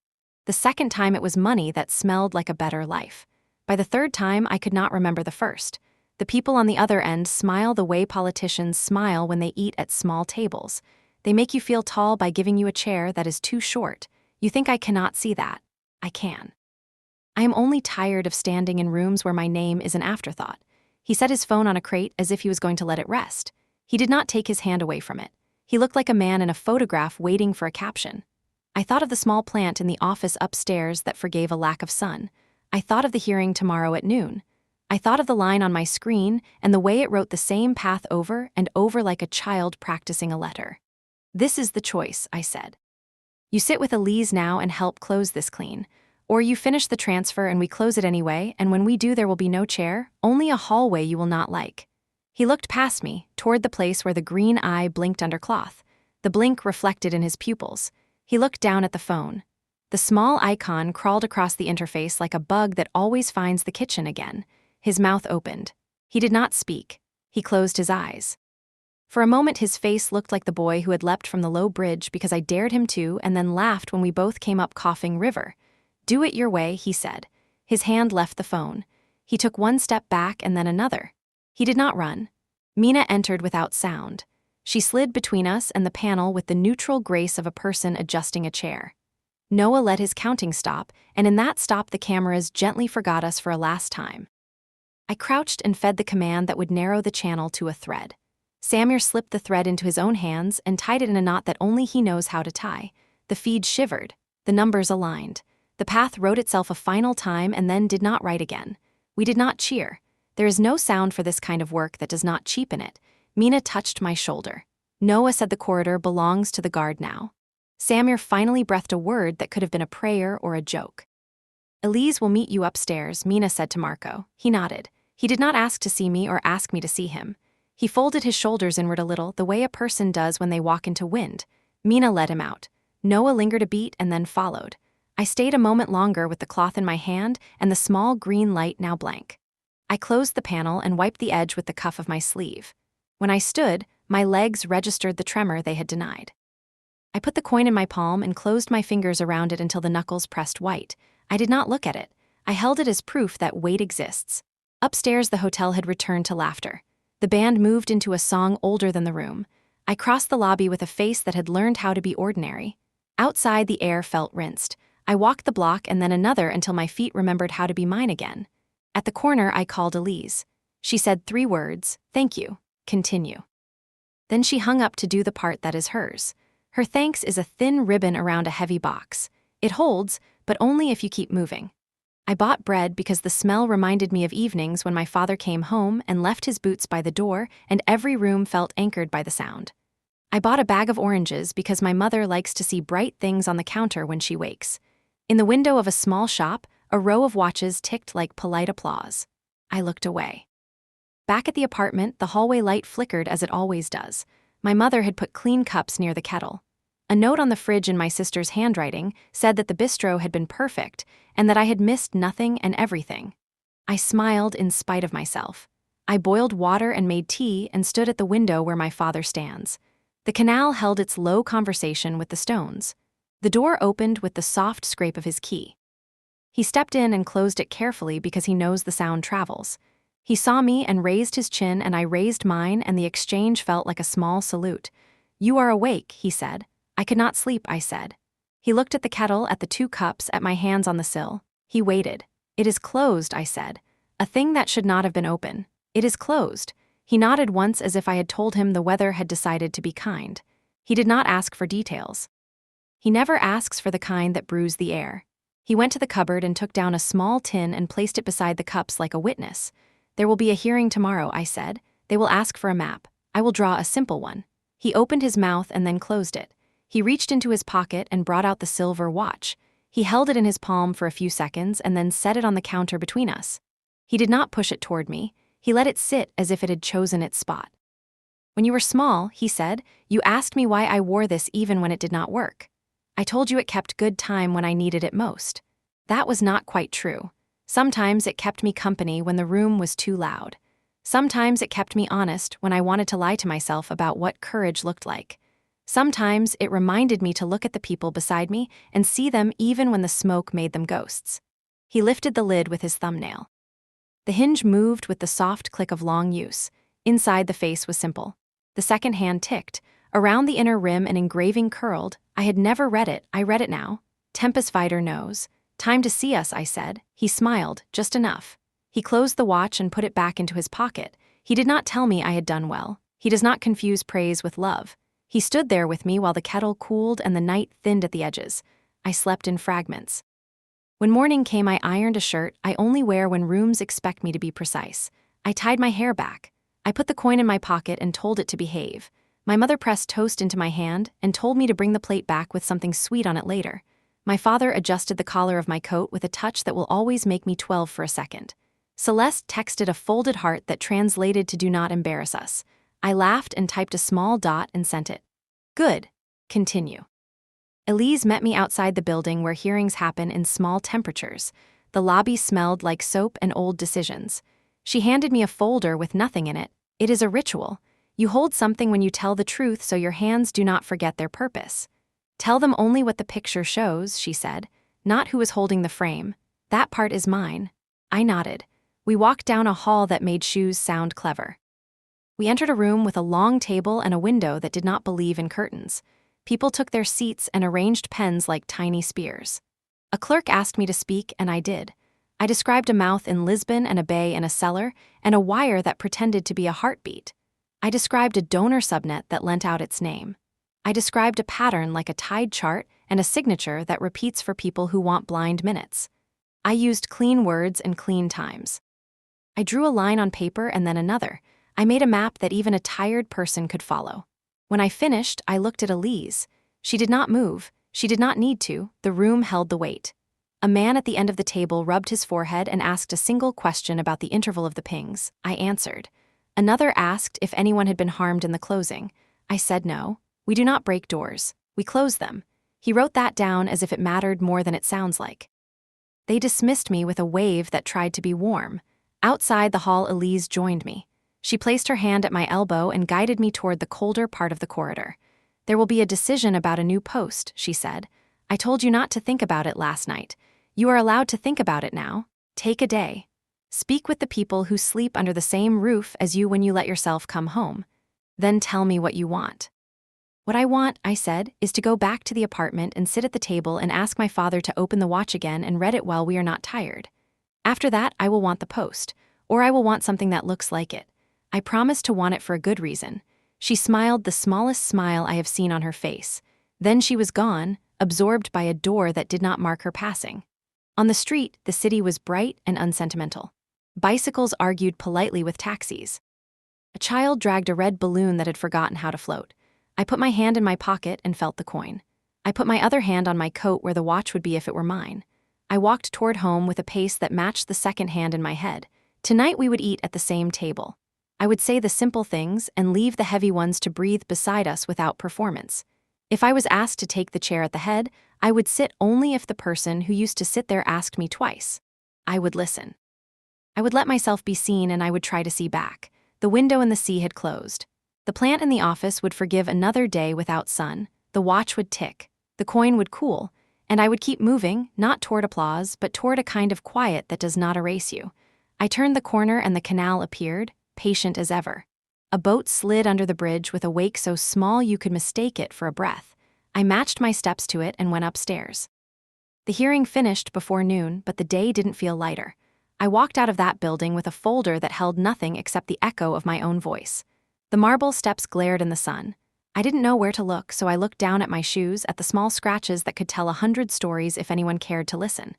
The second time it was money that smelled like a better life. By the third time, I could not remember the first. The people on the other end smile the way politicians smile when they eat at small tables. They make you feel tall by giving you a chair that is too short. You think I cannot see that. I can. I am only tired of standing in rooms where my name is an afterthought." He set his phone on a crate as if he was going to let it rest. He did not take his hand away from it. He looked like a man in a photograph waiting for a caption. I thought of the small plant in the office upstairs that forgave a lack of sun. I thought of the hearing tomorrow at noon. I thought of the line on my screen and the way it wrote the same path over and over like a child practicing a letter. "This is the choice," I said. "You sit with Elise now and help close this clean. Or you finish the transfer and we close it anyway, and when we do there will be no chair, only a hallway you will not like." He looked past me, toward the place where the green eye blinked under cloth. The blink reflected in his pupils. He looked down at the phone. The small icon crawled across the interface like a bug that always finds the kitchen again. His mouth opened. He did not speak. He closed his eyes. For a moment his face looked like the boy who had leapt from the low bridge because I dared him to and then laughed when we both came up coughing river. "Do it your way," he said. His hand left the phone. He took one step back and then another. He did not run. Mina entered without sound. She slid between us and the panel with the neutral grace of a person adjusting a chair. Noah let his counting stop, and in that stop the cameras gently forgot us for a last time. I crouched and fed the command that would narrow the channel to a thread. Samir slipped the thread into his own hands and tied it in a knot that only he knows how to tie. The feed shivered. The numbers aligned. The path wrote itself a final time and then did not write again. We did not cheer. There is no sound for this kind of work that does not cheapen it. Mina touched my shoulder. "Noah said the corridor belongs to the guard now." Samir finally breathed a word that could have been a prayer or a joke. "Elise will meet you upstairs," Mina said to Marco. He nodded. He did not ask to see me or ask me to see him. He folded his shoulders inward a little, the way a person does when they walk into wind. Mina led him out. Noah lingered a beat and then followed. I stayed a moment longer with the cloth in my hand and the small green light now blank. I closed the panel and wiped the edge with the cuff of my sleeve. When I stood, my legs registered the tremor they had denied. I put the coin in my palm and closed my fingers around it until the knuckles pressed white. I did not look at it. I held it as proof that weight exists. Upstairs, the hotel had returned to laughter. The band moved into a song older than the room. I crossed the lobby with a face that had learned how to be ordinary. Outside, the air felt rinsed. I walked the block and then another until my feet remembered how to be mine again. At the corner, I called Elise. She said 3 words, "Thank you, continue." Then she hung up to do the part that is hers. Her thanks is a thin ribbon around a heavy box. It holds, but only if you keep moving. I bought bread because the smell reminded me of evenings when my father came home and left his boots by the door and every room felt anchored by the sound. I bought a bag of oranges because my mother likes to see bright things on the counter when she wakes. In the window of a small shop, a row of watches ticked like polite applause. I looked away. Back at the apartment, the hallway light flickered as it always does. My mother had put clean cups near the kettle. A note on the fridge in my sister's handwriting said that the bistro had been perfect and that I had missed nothing and everything. I smiled in spite of myself. I boiled water and made tea and stood at the window where my father stands. The canal held its low conversation with the stones. The door opened with the soft scrape of his key. He stepped in and closed it carefully because he knows the sound travels. He saw me and raised his chin, and I raised mine, and the exchange felt like a small salute. "You are awake," he said. "I could not sleep," I said. He looked at the kettle, at the 2 cups, at my hands on the sill. He waited. "It is closed," I said. "A thing that should not have been open. It is closed." He nodded once as if I had told him the weather had decided to be kind. He did not ask for details. He never asks for the kind that bruise the air. He went to the cupboard and took down a small tin and placed it beside the cups like a witness. "There will be a hearing tomorrow," I said. "They will ask for a map. I will draw a simple one." He opened his mouth and then closed it. He reached into his pocket and brought out the silver watch. He held it in his palm for a few seconds and then set it on the counter between us. He did not push it toward me. He let it sit as if it had chosen its spot. "When you were small," he said, "you asked me why I wore this even when it did not work. I told you it kept good time when I needed it most. That was not quite true. Sometimes it kept me company when the room was too loud. Sometimes it kept me honest when I wanted to lie to myself about what courage looked like. Sometimes it reminded me to look at the people beside me and see them even when the smoke made them ghosts." He lifted the lid with his thumbnail. The hinge moved with the soft click of long use. Inside, the face was simple. The second hand ticked. Around the inner rim, an engraving curled. I had never read it. I read it now. "Tempus Viter knows. Time to see us," I said. He smiled, just enough. He closed the watch and put it back into his pocket. He did not tell me I had done well. He does not confuse praise with love. He stood there with me while the kettle cooled and the night thinned at the edges. I slept in fragments. When morning came, I ironed a shirt I only wear when rooms expect me to be precise. I tied my hair back. I put the coin in my pocket and told it to behave. My mother pressed toast into my hand and told me to bring the plate back with something sweet on it later. My father adjusted the collar of my coat with a touch that will always make me 12 for a second. Celeste texted a folded heart that translated to "do not embarrass us." I laughed and typed a small dot and sent it. "Good. Continue." Elise met me outside the building where hearings happen in small temperatures. The lobby smelled like soap and old decisions. She handed me a folder with nothing in it. "It is a ritual. You hold something when you tell the truth so your hands do not forget their purpose. Tell them only what the picture shows," she said, "not who is holding the frame. That part is mine." I nodded. We walked down a hall that made shoes sound clever. We entered a room with a long table and a window that did not believe in curtains. People took their seats and arranged pens like tiny spears. A clerk asked me to speak, and I did. I described a mouth in Lisbon and a bay in a cellar, and a wire that pretended to be a heartbeat. I described a donor subnet that lent out its name. I described a pattern like a tide chart and a signature that repeats for people who want blind minutes. I used clean words and clean times. I drew a line on paper and then another. I made a map that even a tired person could follow. When I finished, I looked at Elise. She did not move. She did not need to. The room held the weight. A man at the end of the table rubbed his forehead and asked a single question about the interval of the pings. I answered. Another asked if anyone had been harmed in the closing. I said no. We do not break doors. We close them. He wrote that down as if it mattered more than it sounds like. They dismissed me with a wave that tried to be warm. Outside the hall, Elise joined me. She placed her hand at my elbow and guided me toward the colder part of the corridor. "There will be a decision about a new post," she said. "I told you not to think about it last night. You are allowed to think about it now. Take a day. Speak with the people who sleep under the same roof as you when you let yourself come home. Then tell me what you want." "What I want," I said, "is to go back to the apartment and sit at the table and ask my father to open the watch again and read it while we are not tired. After that, I will want the post, or I will want something that looks like it. I promise to want it for a good reason." She smiled the smallest smile I have seen on her face. Then she was gone, absorbed by a door that did not mark her passing. On the street, the city was bright and unsentimental. Bicycles argued politely with taxis. A child dragged a red balloon that had forgotten how to float. I put my hand in my pocket and felt the coin. I put my other hand on my coat where the watch would be if it were mine. I walked toward home with a pace that matched the second hand in my head. Tonight we would eat at the same table. I would say the simple things and leave the heavy ones to breathe beside us without performance. If I was asked to take the chair at the head, I would sit only if the person who used to sit there asked me twice. I would listen. I would let myself be seen and I would try to see back. The window in the sea had closed. The plant in the office would forgive another day without sun. The watch would tick. The coin would cool. And I would keep moving, not toward applause, but toward a kind of quiet that does not erase you. I turned the corner and the canal appeared, patient as ever. A boat slid under the bridge with a wake so small you could mistake it for a breath. I matched my steps to it and went upstairs. The hearing finished before noon, but the day didn't feel lighter. I walked out of that building with a folder that held nothing except the echo of my own voice. The marble steps glared in the sun. I didn't know where to look, so I looked down at my shoes, at the small scratches that could tell 100 stories if anyone cared to listen.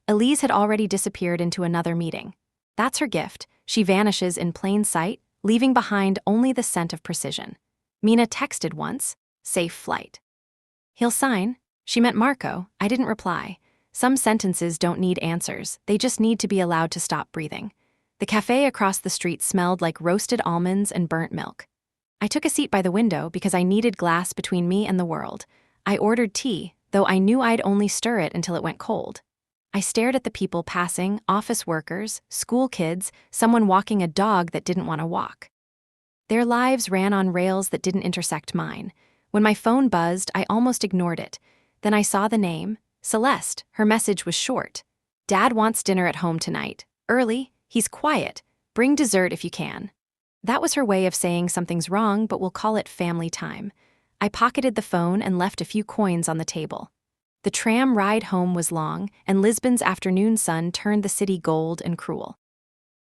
Elise had already disappeared into another meeting. That's her gift. She vanishes in plain sight, leaving behind only the scent of precision. Mina texted once, "Safe flight." "He'll sign." She meant Marco. I didn't reply. Some sentences don't need answers, they just need to be allowed to stop breathing. The cafe across the street smelled like roasted almonds and burnt milk. I took a seat by the window because I needed glass between me and the world. I ordered tea, though I knew I'd only stir it until it went cold. I stared at the people passing, office workers, school kids, someone walking a dog that didn't want to walk. Their lives ran on rails that didn't intersect mine. When my phone buzzed, I almost ignored it. Then I saw the name, Celeste. Her message was short. "Dad wants dinner at home tonight. Early, he's quiet. Bring dessert if you can." That was her way of saying something's wrong, but we'll call it family time. I pocketed the phone and left a few coins on the table. The tram ride home was long, and Lisbon's afternoon sun turned the city gold and cruel.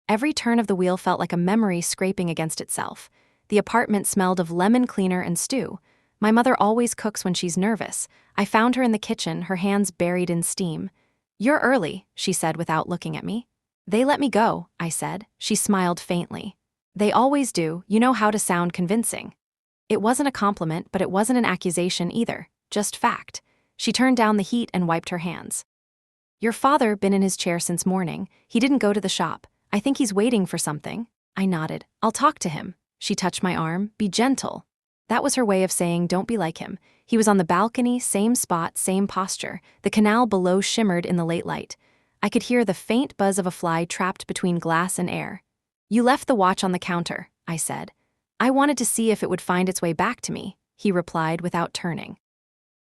Every turn of the wheel felt like a memory scraping against itself. The apartment smelled of lemon cleaner and stew. My mother always cooks when she's nervous. I found her in the kitchen, her hands buried in steam. "You're early," she said without looking at me. "They let me go," I said. She smiled faintly. "They always do. You know how to sound convincing." It wasn't a compliment, but it wasn't an accusation either. Just fact. She turned down the heat and wiped her hands. "Your father been in his chair since morning. He didn't go to the shop. I think he's waiting for something." I nodded. "I'll talk to him." She touched my arm. "Be gentle." That was her way of saying, don't be like him. He was on the balcony, same spot, same posture. The canal below shimmered in the late light. I could hear the faint buzz of a fly trapped between glass and air. "You left the watch on the counter," I said. "I wanted to see if it would find its way back to me," he replied without turning.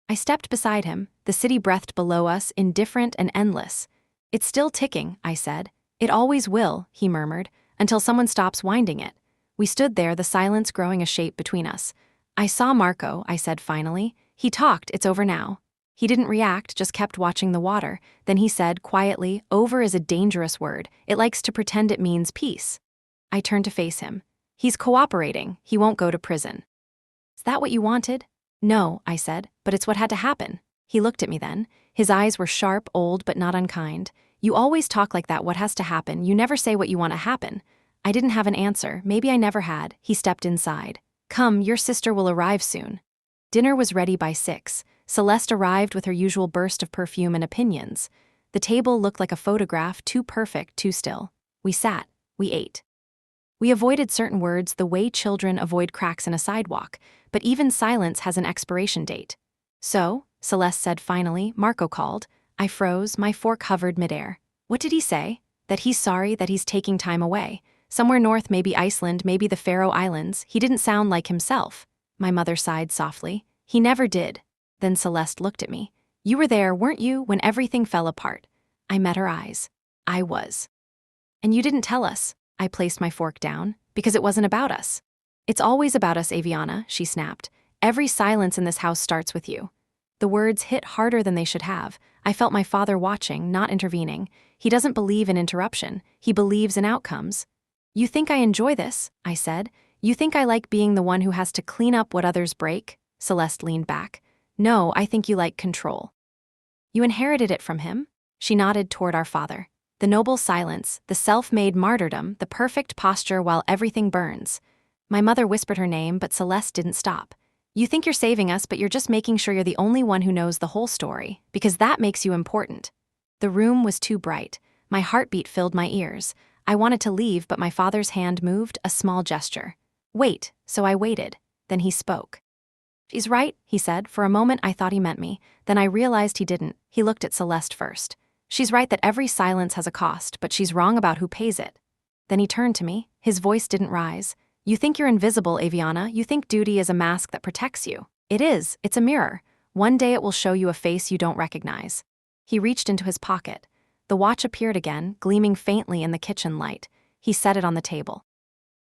I stepped beside him. The city breathed below us, indifferent and endless. "It's still ticking," I said. "It always will," he murmured, "until someone stops winding it." We stood there, the silence growing a shape between us. "I saw Marco," I said finally. "He talked, it's over now." He didn't react, just kept watching the water. Then he said, quietly, "Over is a dangerous word. It likes to pretend it means peace." I turned to face him. "He's cooperating. He won't go to prison." "Is that what you wanted?" "No," I said, "but it's what had to happen." He looked at me then. His eyes were sharp, old, but not unkind. "You always talk like that, what has to happen. You never say what you want to happen." I didn't have an answer. Maybe I never had. He stepped inside. "Come, your sister will arrive soon." Dinner was ready by 6. Celeste arrived with her usual burst of perfume and opinions. The table looked like a photograph, too perfect, too still. We sat. We ate. We avoided certain words the way children avoid cracks in a sidewalk, but even silence has an expiration date. "So," Celeste said finally, "Marco called." I froze, my fork hovered midair. "What did he say?" "That he's sorry, that he's taking time away. Somewhere north, maybe Iceland, maybe the Faroe Islands. He didn't sound like himself." My mother sighed softly. "He never did." Then Celeste looked at me. "You were there, weren't you, when everything fell apart?" I met her eyes. I was. "And you didn't tell us." I placed my fork down. "Because it wasn't about us." "It's always about us, Aviana," she snapped. "Every silence in this house starts with you." The words hit harder than they should have. I felt my father watching, not intervening. He doesn't believe in interruption. He believes in outcomes. "You think I enjoy this?" I said. "You think I like being the one who has to clean up what others break?" Celeste leaned back. "No, I think you like control." "You inherited it from him?" She nodded toward our father. The noble silence, the self-made martyrdom, the perfect posture while everything burns. My mother whispered her name, but Celeste didn't stop. "You think you're saving us, but you're just making sure you're the only one who knows the whole story, because that makes you important." The room was too bright. My heartbeat filled my ears. I wanted to leave, but my father's hand moved, a small gesture. "Wait," so I waited. Then he spoke. She's right, he said. For a moment I thought he meant me. Then I realized he didn't. He looked at Celeste first. She's right that every silence has a cost, but she's wrong about who pays it. Then he turned to me. His voice didn't rise. You think you're invisible, Aviana. You think duty is a mask that protects you. It is. It's a mirror. One day it will show you a face you don't recognize. He reached into his pocket. The watch appeared again, gleaming faintly in the kitchen light. He set it on the table.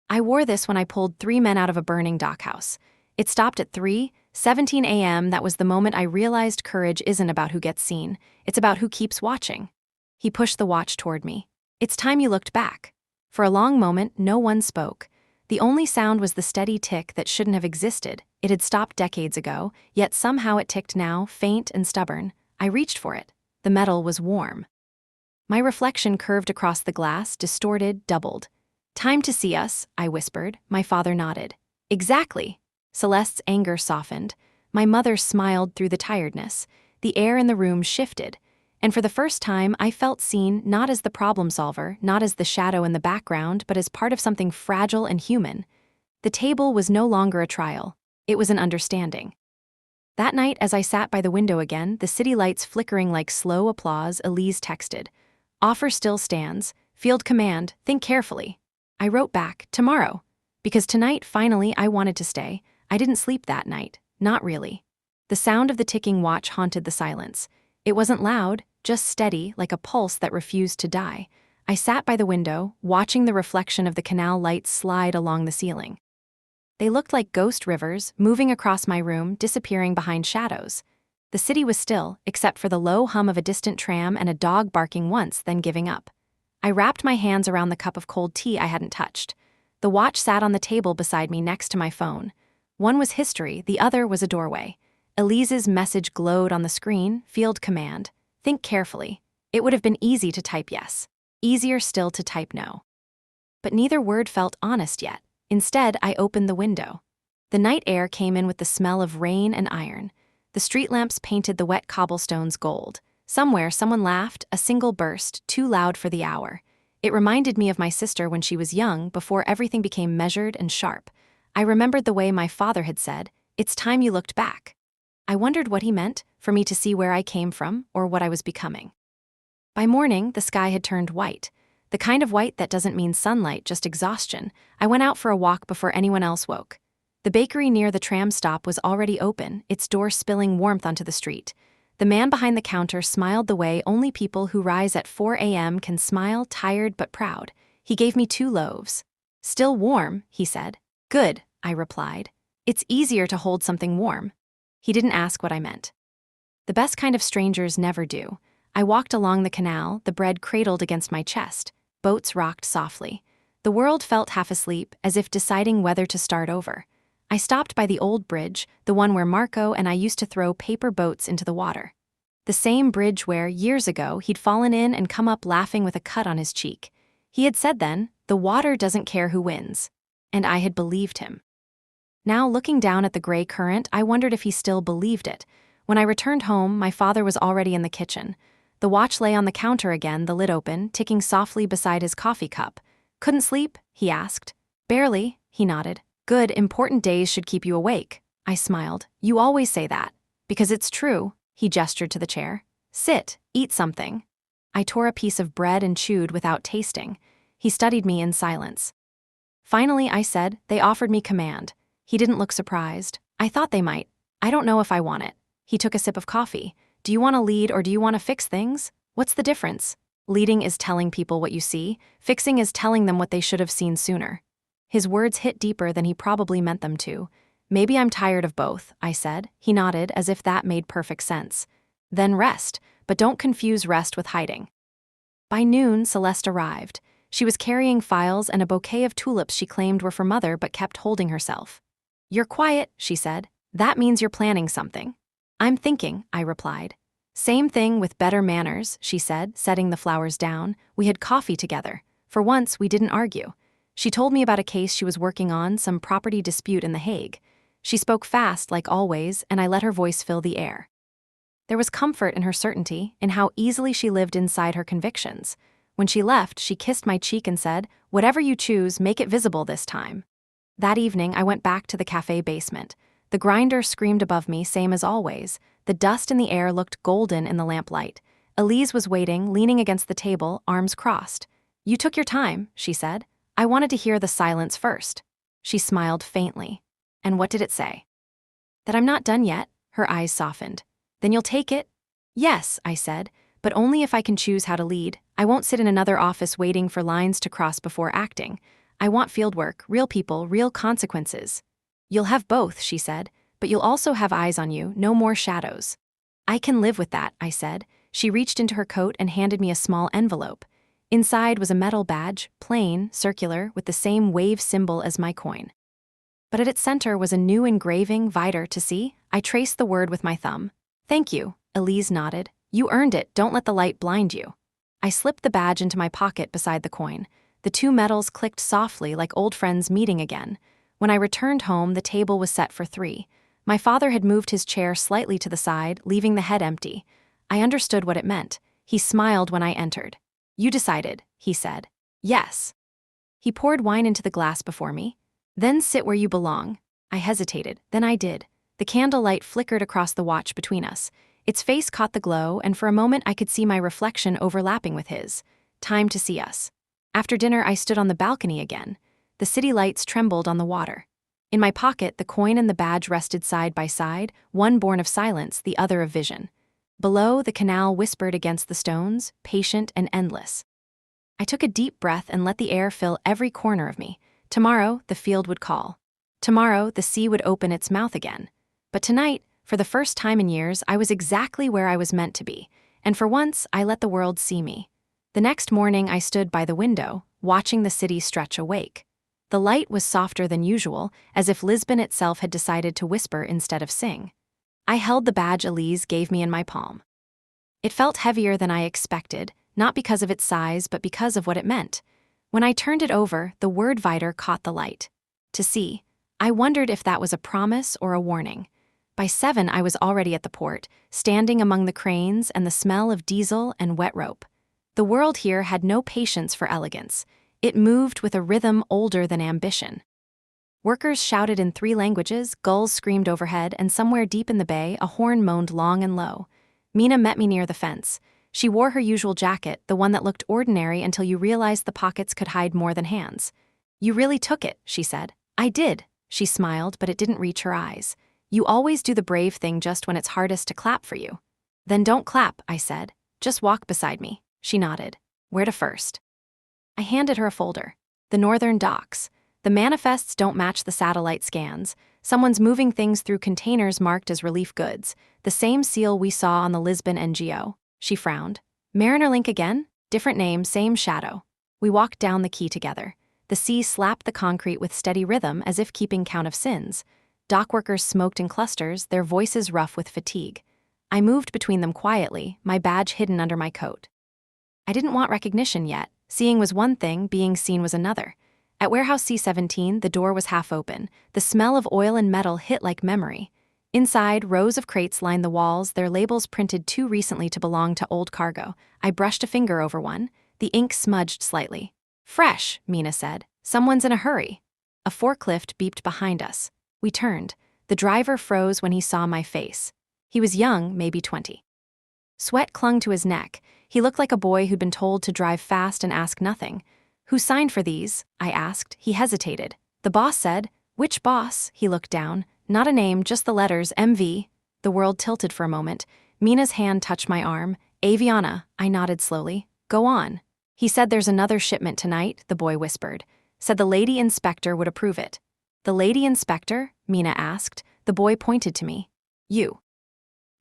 I wore this when I pulled 3 men out of a burning dockhouse. It stopped at 3:17 a.m. That was the moment I realized courage isn't about who gets seen. It's about who keeps watching. He pushed the watch toward me. It's time you looked back. For a long moment, no one spoke. The only sound was the steady tick that shouldn't have existed. It had stopped decades ago, yet somehow it ticked now, faint and stubborn. I reached for it. The metal was warm. My reflection curved across the glass, distorted, doubled. Time to see us, I whispered. My father nodded. Exactly. Celeste's anger softened. My mother smiled through the tiredness. The air in the room shifted. And for the first time, I felt seen not as the problem solver, not as the shadow in the background, but as part of something fragile and human. The table was no longer a trial. It was an understanding. That night, as I sat by the window again, the city lights flickering like slow applause, Elise texted. Offer still stands. Field command. Think carefully. I wrote back, tomorrow. Because tonight, finally, I wanted to stay. I didn't sleep that night. Not really. The sound of the ticking watch haunted the silence. It wasn't loud, just steady, like a pulse that refused to die. I sat by the window, watching the reflection of the canal lights slide along the ceiling. They looked like ghost rivers, moving across my room, disappearing behind shadows. The city was still, except for the low hum of a distant tram and a dog barking once, then giving up. I wrapped my hands around the cup of cold tea I hadn't touched. The watch sat on the table beside me next to my phone. One was history, the other was a doorway. Elise's message glowed on the screen, field command. Think carefully. It would have been easy to type yes. Easier still to type no. But neither word felt honest yet. Instead, I opened the window. The night air came in with the smell of rain and iron. The street lamps painted the wet cobblestones gold. Somewhere, someone laughed, a single burst, too loud for the hour. It reminded me of my sister when she was young, before everything became measured and sharp. I remembered the way my father had said, "It's time you looked back." I wondered what he meant, for me to see where I came from, or what I was becoming. By morning, the sky had turned white. The kind of white that doesn't mean sunlight, just exhaustion. I went out for a walk before anyone else woke. The bakery near the tram stop was already open, its door spilling warmth onto the street. The man behind the counter smiled the way only people who rise at 4 a.m. can smile, tired but proud. He gave me 2 loaves. Still warm, he said. Good, I replied. It's easier to hold something warm. He didn't ask what I meant. The best kind of strangers never do. I walked along the canal, the bread cradled against my chest. Boats rocked softly. The world felt half asleep, as if deciding whether to start over. I stopped by the old bridge, the one where Marco and I used to throw paper boats into the water. The same bridge where, years ago, he'd fallen in and come up laughing with a cut on his cheek. He had said then, "The water doesn't care who wins." And I had believed him. Now, looking down at the gray current, I wondered if he still believed it. When I returned home, my father was already in the kitchen. The watch lay on the counter again, the lid open, ticking softly beside his coffee cup. Couldn't sleep? He asked. Barely, he nodded. Good, important days should keep you awake. I smiled. You always say that. Because it's true, he gestured to the chair. Sit, eat something. I tore a piece of bread and chewed without tasting. He studied me in silence. Finally, I said, they offered me command. He didn't look surprised. I thought they might. I don't know if I want it. He took a sip of coffee. Do you want to lead or do you want to fix things? What's the difference? Leading is telling people what you see. Fixing is telling them what they should have seen sooner. His words hit deeper than he probably meant them to. Maybe I'm tired of both, I said. He nodded as if that made perfect sense. Then rest, but don't confuse rest with hiding. By noon, Celeste arrived. She was carrying files and a bouquet of tulips she claimed were for Mother but kept holding herself. You're quiet, she said. That means you're planning something. I'm thinking, I replied. Same thing with better manners, she said, setting the flowers down. We had coffee together. For once, we didn't argue. She told me about a case she was working on, some property dispute in The Hague. She spoke fast, like always, and I let her voice fill the air. There was comfort in her certainty, in how easily she lived inside her convictions. When she left, she kissed my cheek and said, "Whatever you choose, make it visible this time." That evening, I went back to the cafe basement. The The grinder screamed above me, same as always. The dust in the air looked golden in the lamplight. Elise was waiting, leaning against the table, arms crossed. "You took your time," she said. "I wanted to hear the silence first." She smiled faintly. "And what did it say?" "That I'm not done yet." Her eyes softened. "Then you'll take it?" "Yes," I said, "but only if I can choose how to lead. I won't sit in another office waiting for lines to cross before acting. I want fieldwork, real people, real consequences." "You'll have both," she said, "but you'll also have eyes on you, no more shadows." "I can live with that," I said. She reached into her coat and handed me a small envelope. Inside was a metal badge, plain, circular, with the same wave symbol as my coin. But at its center was a new engraving, Viter, to see. I traced the word with my thumb. "Thank you," Elise nodded. "You earned it, don't let the light blind you." I slipped the badge into my pocket beside the coin. The two metals clicked softly like old friends meeting again. When I returned home, the table was set for 3. My father had moved his chair slightly to the side, leaving the head empty. I understood what it meant. He smiled when I entered. "You decided," he said. "Yes." He poured wine into the glass before me. "Then sit where you belong." I hesitated, then I did. The candlelight flickered across the watch between us. Its face caught the glow, and for a moment I could see my reflection overlapping with his. Time to see us. After dinner, I stood on the balcony again. The city lights trembled on the water. In my pocket, the coin and the badge rested side by side, one born of silence, the other of vision. Below, the canal whispered against the stones, patient and endless. I took a deep breath and let the air fill every corner of me. Tomorrow, the field would call. Tomorrow, the sea would open its mouth again. But tonight, for the first time in years, I was exactly where I was meant to be, and for once, I let the world see me. The next morning, I stood by the window, watching the city stretch awake. The light was softer than usual, as if Lisbon itself had decided to whisper instead of sing. I held the badge Elise gave me in my palm. It felt heavier than I expected, not because of its size, but because of what it meant. When I turned it over, the word Viter caught the light. To see. I wondered if that was a promise or a warning. By 7, I was already at the port, standing among the cranes and the smell of diesel and wet rope. The world here had no patience for elegance. It moved with a rhythm older than ambition. Workers shouted in 3 languages, gulls screamed overhead, and somewhere deep in the bay, a horn moaned long and low. Mina met me near the fence. She wore her usual jacket, the one that looked ordinary until you realized the pockets could hide more than hands. "You really took it," she said. "I did." She smiled, but it didn't reach her eyes. "You always do the brave thing just when it's hardest to clap for you." "Then don't clap," I said. "Just walk beside me." She nodded. "Where to first?" I handed her a folder. "The Northern Docks. The manifests don't match the satellite scans. Someone's moving things through containers marked as relief goods, the same seal we saw on the Lisbon NGO." She frowned. "Mariner Link again? Different name, same shadow." We walked down the quay together. The sea slapped the concrete with steady rhythm as if keeping count of sins. Dockworkers smoked in clusters, their voices rough with fatigue. I moved between them quietly, my badge hidden under my coat. I didn't want recognition yet. Seeing was one thing, being seen was another. At Warehouse C-17, the door was half open. The smell of oil and metal hit like memory. Inside, rows of crates lined the walls, their labels printed too recently to belong to old cargo. I brushed a finger over one. The ink smudged slightly. "Fresh," Mina said. "Someone's in a hurry." A forklift beeped behind us. We turned. The driver froze when he saw my face. He was young, maybe 20. Sweat clung to his neck. He looked like a boy who'd been told to drive fast and ask nothing. "Who signed for these?" I asked. He hesitated. "The boss said." "Which boss?" He looked down. "Not a name, just the letters, MV." The world tilted for a moment. Mina's hand touched my arm. "Aviana," I nodded slowly. "Go on." "He said there's another shipment tonight," the boy whispered. "Said the lady inspector would approve it." "The lady inspector?" Mina asked. The boy pointed to me. "You."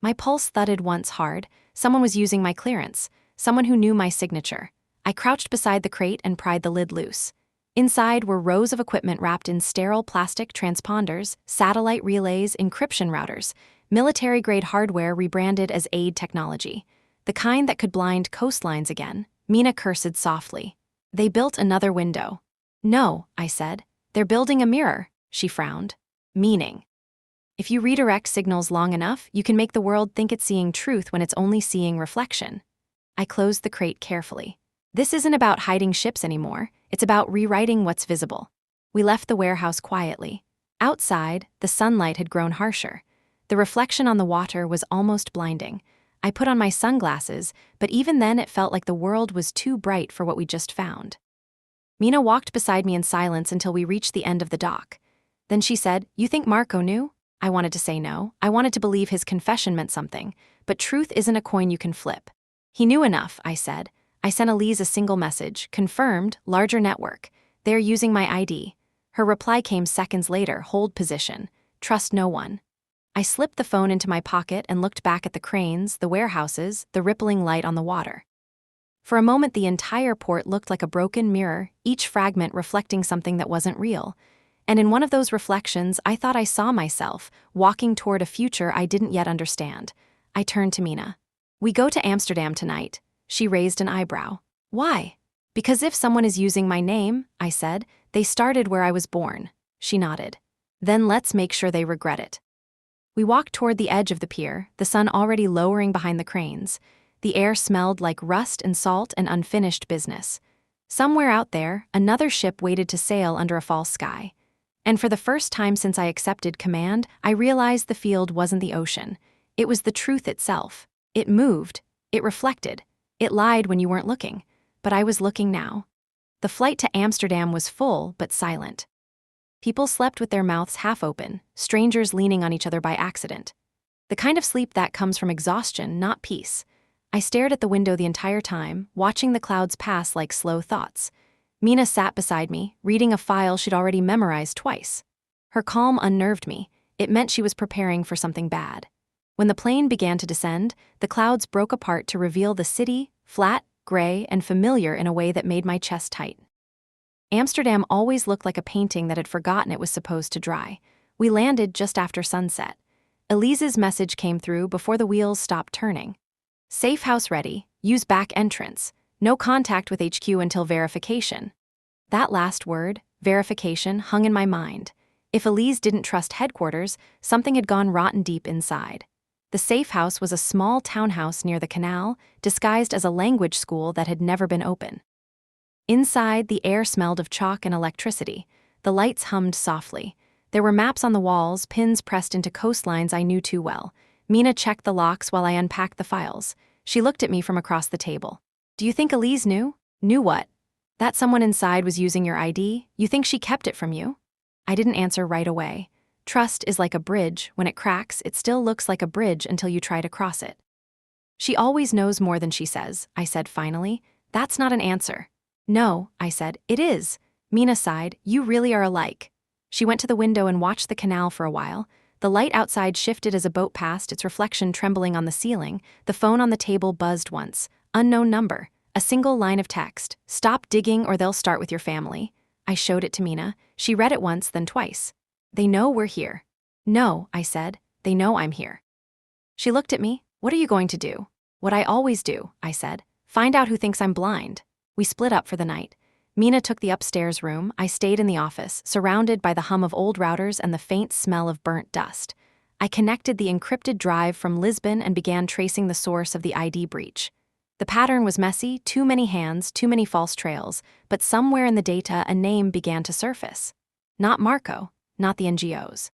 My pulse thudded once hard. Someone was using my clearance. Someone who knew my signature. I crouched beside the crate and pried the lid loose. Inside were rows of equipment wrapped in sterile plastic transponders, satellite relays, encryption routers, military-grade hardware rebranded as aid technology. The kind that could blind coastlines again. Mina cursed softly. "They built another window." "No," I said. "They're building a mirror." She frowned. "Meaning. If you redirect signals long enough, you can make the world think it's seeing truth when it's only seeing reflection." I closed the crate carefully. "This isn't about hiding ships anymore. It's about rewriting what's visible." We left the warehouse quietly. Outside, the sunlight had grown harsher. The reflection on the water was almost blinding. I put on my sunglasses, but even then it felt like the world was too bright for what we just found. Mina walked beside me in silence until we reached the end of the dock. Then she said, "You think Marco knew?" I wanted to say no. I wanted to believe his confession meant something, but truth isn't a coin you can flip. "He knew enough," I said. I sent Elise a single message, confirmed, larger network. They're using my ID. Her reply came seconds later, hold position. Trust no one. I slipped the phone into my pocket and looked back at the cranes, the warehouses, the rippling light on the water. For a moment, the entire port looked like a broken mirror, each fragment reflecting something that wasn't real. And in one of those reflections, I thought I saw myself, walking toward a future I didn't yet understand. I turned to Mina. "We go to Amsterdam tonight." She raised an eyebrow. "Why?" "Because if someone is using my name," I said, "they started where I was born." She nodded. "Then let's make sure they regret it." We walked toward the edge of the pier, the sun already lowering behind the cranes. The air smelled like rust and salt and unfinished business. Somewhere out there, another ship waited to sail under a false sky. And for the first time since I accepted command, I realized the field wasn't the ocean. It was the truth itself. It moved. It reflected. It lied when you weren't looking. But I was looking now. The flight to Amsterdam was full, but silent. People slept with their mouths half open, strangers leaning on each other by accident. The kind of sleep that comes from exhaustion, not peace. I stared at the window the entire time, watching the clouds pass like slow thoughts. Mina sat beside me, reading a file she'd already memorized twice. Her calm unnerved me. It meant she was preparing for something bad. When the plane began to descend, the clouds broke apart to reveal the city, flat, gray, and familiar in a way that made my chest tight. Amsterdam always looked like a painting that had forgotten it was supposed to dry. We landed just after sunset. Elise's message came through before the wheels stopped turning. "Safe house ready, use back entrance. No contact with HQ until verification." That last word, verification, hung in my mind. If Elise didn't trust headquarters, something had gone rotten deep inside. The safe house was a small townhouse near the canal, disguised as a language school that had never been open. Inside, the air smelled of chalk and electricity. The lights hummed softly. There were maps on the walls, pins pressed into coastlines I knew too well. Mina checked the locks while I unpacked the files. She looked at me from across the table. "Do you think Elise knew?" "Knew what?" "That someone inside was using your ID? You think she kept it from you?" I didn't answer right away. Trust is like a bridge. When it cracks, it still looks like a bridge until you try to cross it. "She always knows more than she says," I said finally. "That's not an answer." "No," I said, "it is." Mina sighed. "You really are alike." She went to the window and watched the canal for a while. The light outside shifted as a boat passed, its reflection trembling on the ceiling. The phone on the table buzzed once. Unknown number. A single line of text. "Stop digging or they'll start with your family." I showed it to Mina. She read it once, then twice. "They know we're here." "No," I said. "They know I'm here." She looked at me. "What are you going to do?" "What I always do," I said. "Find out who thinks I'm blind." We split up for the night. Mina took the upstairs room. I stayed in the office, surrounded by the hum of old routers and the faint smell of burnt dust. I connected the encrypted drive from Lisbon and began tracing the source of the ID breach. The pattern was messy, too many hands, too many false trails, but somewhere in the data a name began to surface. Not Marco, not the NGOs.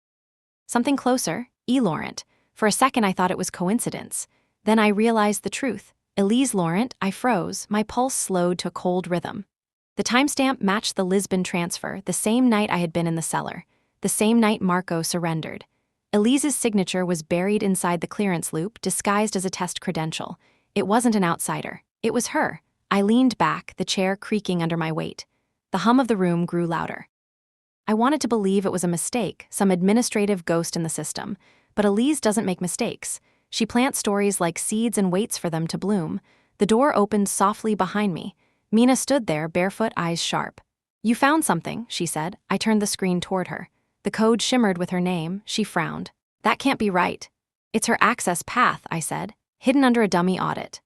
Something closer, E. Laurent. For a second I thought it was coincidence. Then I realized the truth. Elise Laurent. I froze, my pulse slowed to a cold rhythm. The timestamp matched the Lisbon transfer, the same night I had been in the cellar, the same night Marco surrendered. Elise's signature was buried inside the clearance loop, disguised as a test credential. It wasn't an outsider. It was her. I leaned back, the chair creaking under my weight. The hum of the room grew louder. I wanted to believe it was a mistake, some administrative ghost in the system. But Elise doesn't make mistakes. She plants stories like seeds and waits for them to bloom. The door opened softly behind me. Mina stood there, barefoot, eyes sharp. "You found something," she said. I turned the screen toward her. The code shimmered with her name. She frowned. "That can't be right." "It's her access path," I said, "hidden under a dummy audit."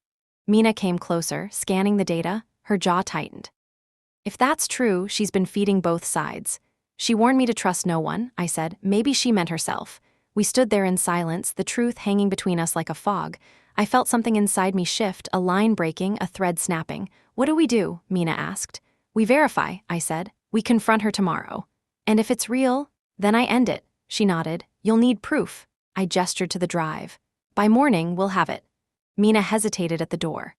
Mina came closer, scanning the data. Her jaw tightened. "If that's true, she's been feeding both sides." "She warned me to trust no one," I said. "Maybe she meant herself." We stood there in silence, the truth hanging between us like a fog. I felt something inside me shift, a line breaking, a thread snapping. "What do we do?" Mina asked. "We verify," I said. "We confront her tomorrow. And if it's real, Then I end it, she nodded. You'll need proof. I gestured to the drive. By morning, we'll have it. Mina hesitated at the door.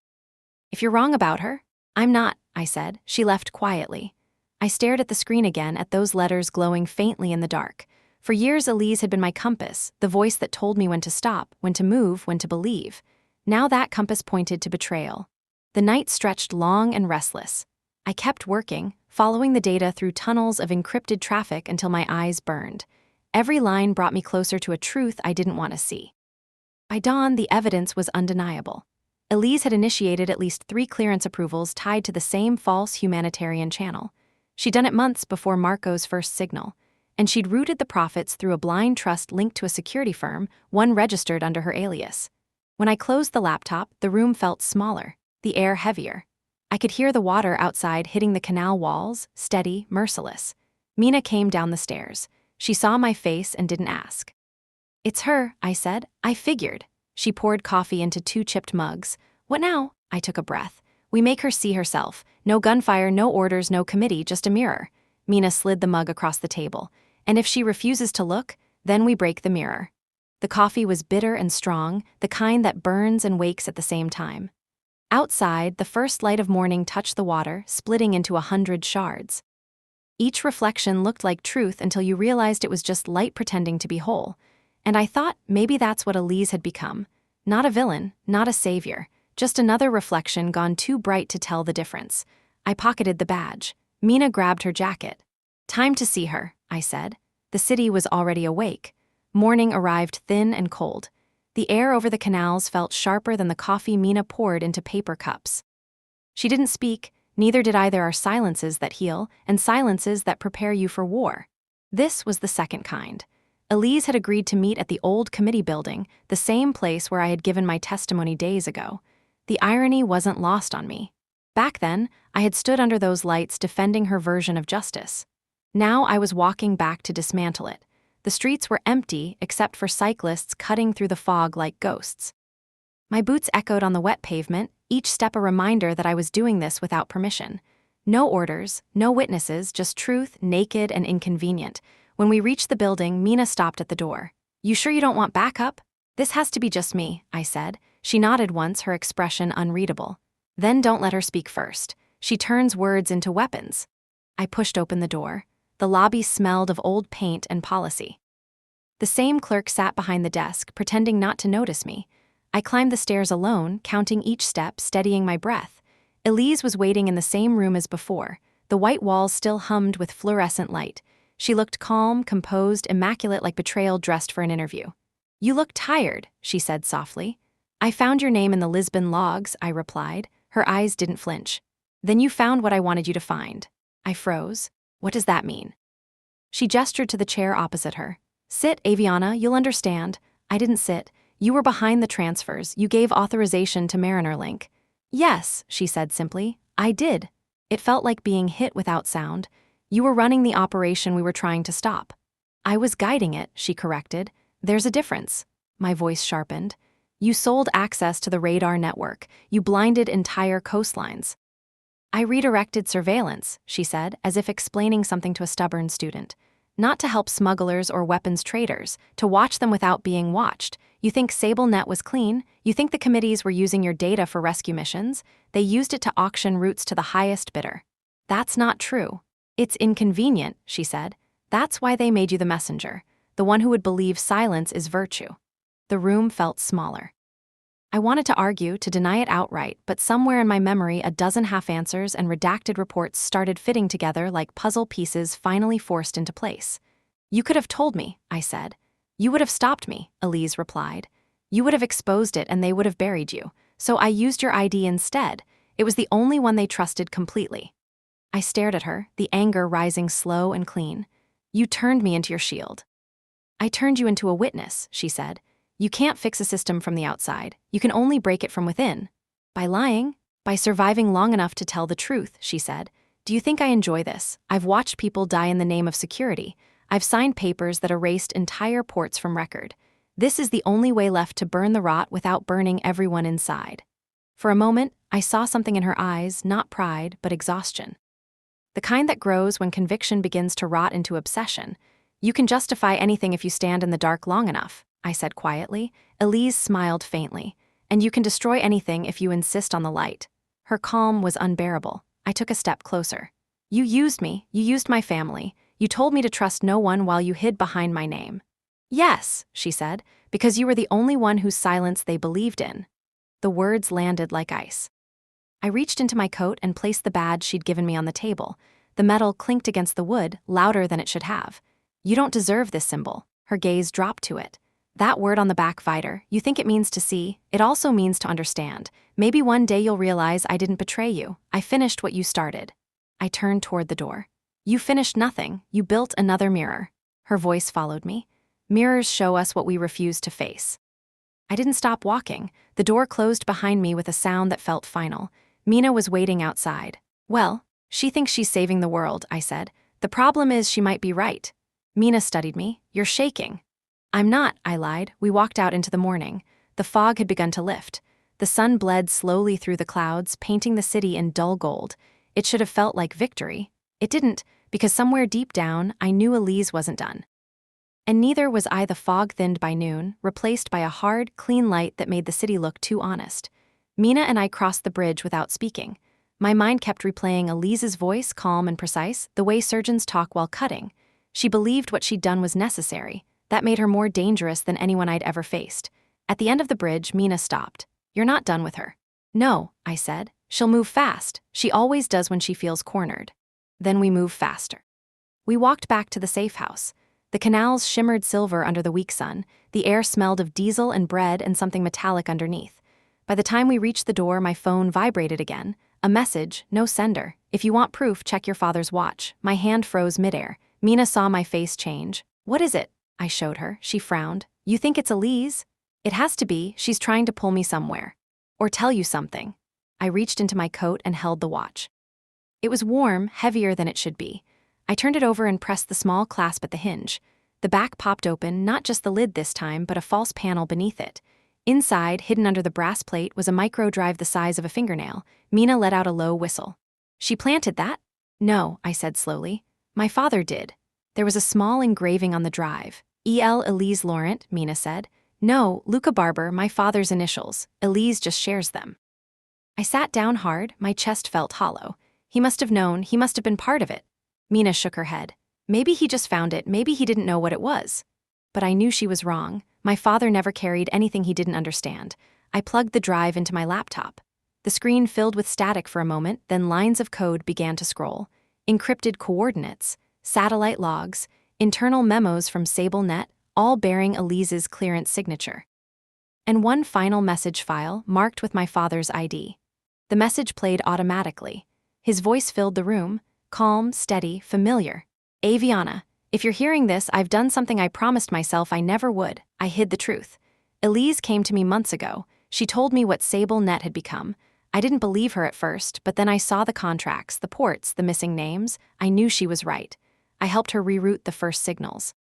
If you're wrong about her, I'm not, I said. She left quietly. I stared at the screen again, at those letters glowing faintly in the dark. For years, Elise had been my compass, the voice that told me when to stop, when to move, when to believe. Now that compass pointed to betrayal. The night stretched long and restless. I kept working, following the data through tunnels of encrypted traffic until my eyes burned. Every line brought me closer to a truth I didn't want to see. By dawn, the evidence was undeniable. Elise had initiated at least 3 clearance approvals tied to the same false humanitarian channel. She'd done it months before Marco's first signal, and she'd routed the profits through a blind trust linked to a security firm, one registered under her alias. When I closed the laptop, the room felt smaller, the air heavier. I could hear the water outside hitting the canal walls, steady, merciless. Mina came down the stairs. She saw my face and didn't ask. It's her, I said. I figured. She poured coffee into 2 chipped mugs. What now? I took a breath. We make her see herself. No gunfire, no orders, no committee, just a mirror. Mina slid the mug across the table. And if she refuses to look, then we break the mirror. The coffee was bitter and strong, the kind that burns and wakes at the same time. Outside, the first light of morning touched the water, splitting into 100 shards. Each reflection looked like truth until you realized it was just light pretending to be whole. And I thought maybe that's what Elise had become. Not a villain, not a savior, just another reflection gone too bright to tell the difference. I pocketed the badge. Mina grabbed her jacket. Time to see her, I said. The city was already awake. Morning arrived thin and cold. The air over the canals felt sharper than the coffee Mina poured into paper cups. She didn't speak, neither did I. There are silences that heal, and silences that prepare you for war. This was the second kind. Elise had agreed to meet at the old committee building, the same place where I had given my testimony days ago. The irony wasn't lost on me. Back then, I had stood under those lights defending her version of justice. Now I was walking back to dismantle it. The streets were empty except for cyclists cutting through the fog like ghosts. My boots echoed on the wet pavement, each step a reminder that I was doing this without permission. No orders, no witnesses, just truth, naked and inconvenient. When we reached the building, Mina stopped at the door. You sure you don't want backup? This has to be just me, I said. She nodded once, her expression unreadable. Then don't let her speak first. She turns words into weapons. I pushed open the door. The lobby smelled of old paint and policy. The same clerk sat behind the desk, pretending not to notice me. I climbed the stairs alone, counting each step, steadying my breath. Elise was waiting in the same room as before. The white walls still hummed with fluorescent light. She looked calm, composed, immaculate, like betrayal dressed for an interview. You look tired, she said softly. I found your name in the Lisbon logs, I replied. Her eyes didn't flinch. Then you found what I wanted you to find. I froze. What does that mean? She gestured to the chair opposite her. Sit, Aviana, you'll understand. I didn't sit. You were behind the transfers. You gave authorization to MarinerLink. Yes, she said simply. I did. It felt like being hit without sound. You were running the operation we were trying to stop. I was guiding it, she corrected. There's a difference. My voice sharpened. You sold access to the radar network. You blinded entire coastlines. I redirected surveillance, she said, as if explaining something to a stubborn student. Not to help smugglers or weapons traders, to watch them without being watched. You think SableNet was clean? You think the committees were using your data for rescue missions? They used it to auction routes to the highest bidder. That's not true. It's inconvenient, she said. That's why they made you the messenger, the one who would believe silence is virtue. The room felt smaller. I wanted to argue, to deny it outright, but somewhere in my memory a dozen half-answers and redacted reports started fitting together like puzzle pieces finally forced into place. You could have told me, I said. You would have stopped me, Elise replied. You would have exposed it and they would have buried you. So I used your ID instead. It was the only one they trusted completely. I stared at her, the anger rising slow and clean. You turned me into your shield. I turned you into a witness, she said. You can't fix a system from the outside. You can only break it from within. By lying, by surviving long enough to tell the truth, she said. Do you think I enjoy this? I've watched people die in the name of security. I've signed papers that erased entire ports from record. This is the only way left to burn the rot without burning everyone inside. For a moment, I saw something in her eyes, not pride, but exhaustion. The kind that grows when conviction begins to rot into obsession. You can justify anything if you stand in the dark long enough, I said quietly. Elise smiled faintly. And you can destroy anything if you insist on the light. Her calm was unbearable. I took a step closer. You used me, you used my family. You told me to trust no one while you hid behind my name. Yes, she said, because you were the only one whose silence they believed in. The words landed like ice. I reached into my coat and placed the badge she'd given me on the table. The metal clinked against the wood, louder than it should have. You don't deserve this symbol. Her gaze dropped to it. That word on the back, Vider, you think it means to see, it also means to understand. Maybe one day you'll realize I didn't betray you. I finished what you started. I turned toward the door. You finished nothing. You built another mirror. Her voice followed me. Mirrors show us what we refuse to face. I didn't stop walking. The door closed behind me with a sound that felt final. Mina was waiting outside. Well, she thinks she's saving the world, I said. The problem is she might be right. Mina studied me. You're shaking. I'm not, I lied. We walked out into the morning. The fog had begun to lift. The sun bled slowly through the clouds, painting the city in dull gold. It should have felt like victory. It didn't, because somewhere deep down, I knew Elise wasn't done. And neither was I. The fog thinned by noon, replaced by a hard, clean light that made the city look too honest. Mina and I crossed the bridge without speaking. My mind kept replaying Elise's voice, calm and precise, the way surgeons talk while cutting. She believed what she'd done was necessary. That made her more dangerous than anyone I'd ever faced. At the end of the bridge, Mina stopped. You're not done with her. No, I said. She'll move fast. She always does when she feels cornered. Then we moved faster. We walked back to the safe house. The canals shimmered silver under the weak sun. The air smelled of diesel and bread and something metallic underneath. By the time we reached the door, my phone vibrated again. A message, no sender. If you want proof, check your father's watch. My hand froze midair. Mina saw my face change. What is it? I showed her. She frowned. You think it's Elise? It has to be. She's trying to pull me somewhere. Or tell you something. I reached into my coat and held the watch. It was warm, heavier than it should be. I turned it over and pressed the small clasp at the hinge. The back popped open, not just the lid this time, but a false panel beneath it. Inside, hidden under the brass plate, was a micro drive the size of a fingernail. Mina let out a low whistle. She planted that? No, I said slowly. My father did. There was a small engraving on the drive. E.L. Elise Laurent, Mina said. No, Luca Barber, my father's initials. Elise just shares them. I sat down hard, my chest felt hollow. He must have known, he must have been part of it. Mina shook her head. Maybe he just found it, maybe he didn't know what it was. But I knew she was wrong. My father never carried anything he didn't understand. I plugged the drive into my laptop. The screen filled with static for a moment, then lines of code began to scroll. Encrypted coordinates, satellite logs, internal memos from SableNet, all bearing Elise's clearance signature. And one final message file marked with my father's ID. The message played automatically. His voice filled the room, calm, steady, familiar. Aviana, if you're hearing this, I've done something I promised myself I never would. I hid the truth. Elise came to me months ago. She told me what SableNet had become. I didn't believe her at first, but then I saw the contracts, the ports, the missing names. I knew she was right. I helped her reroute the first signals.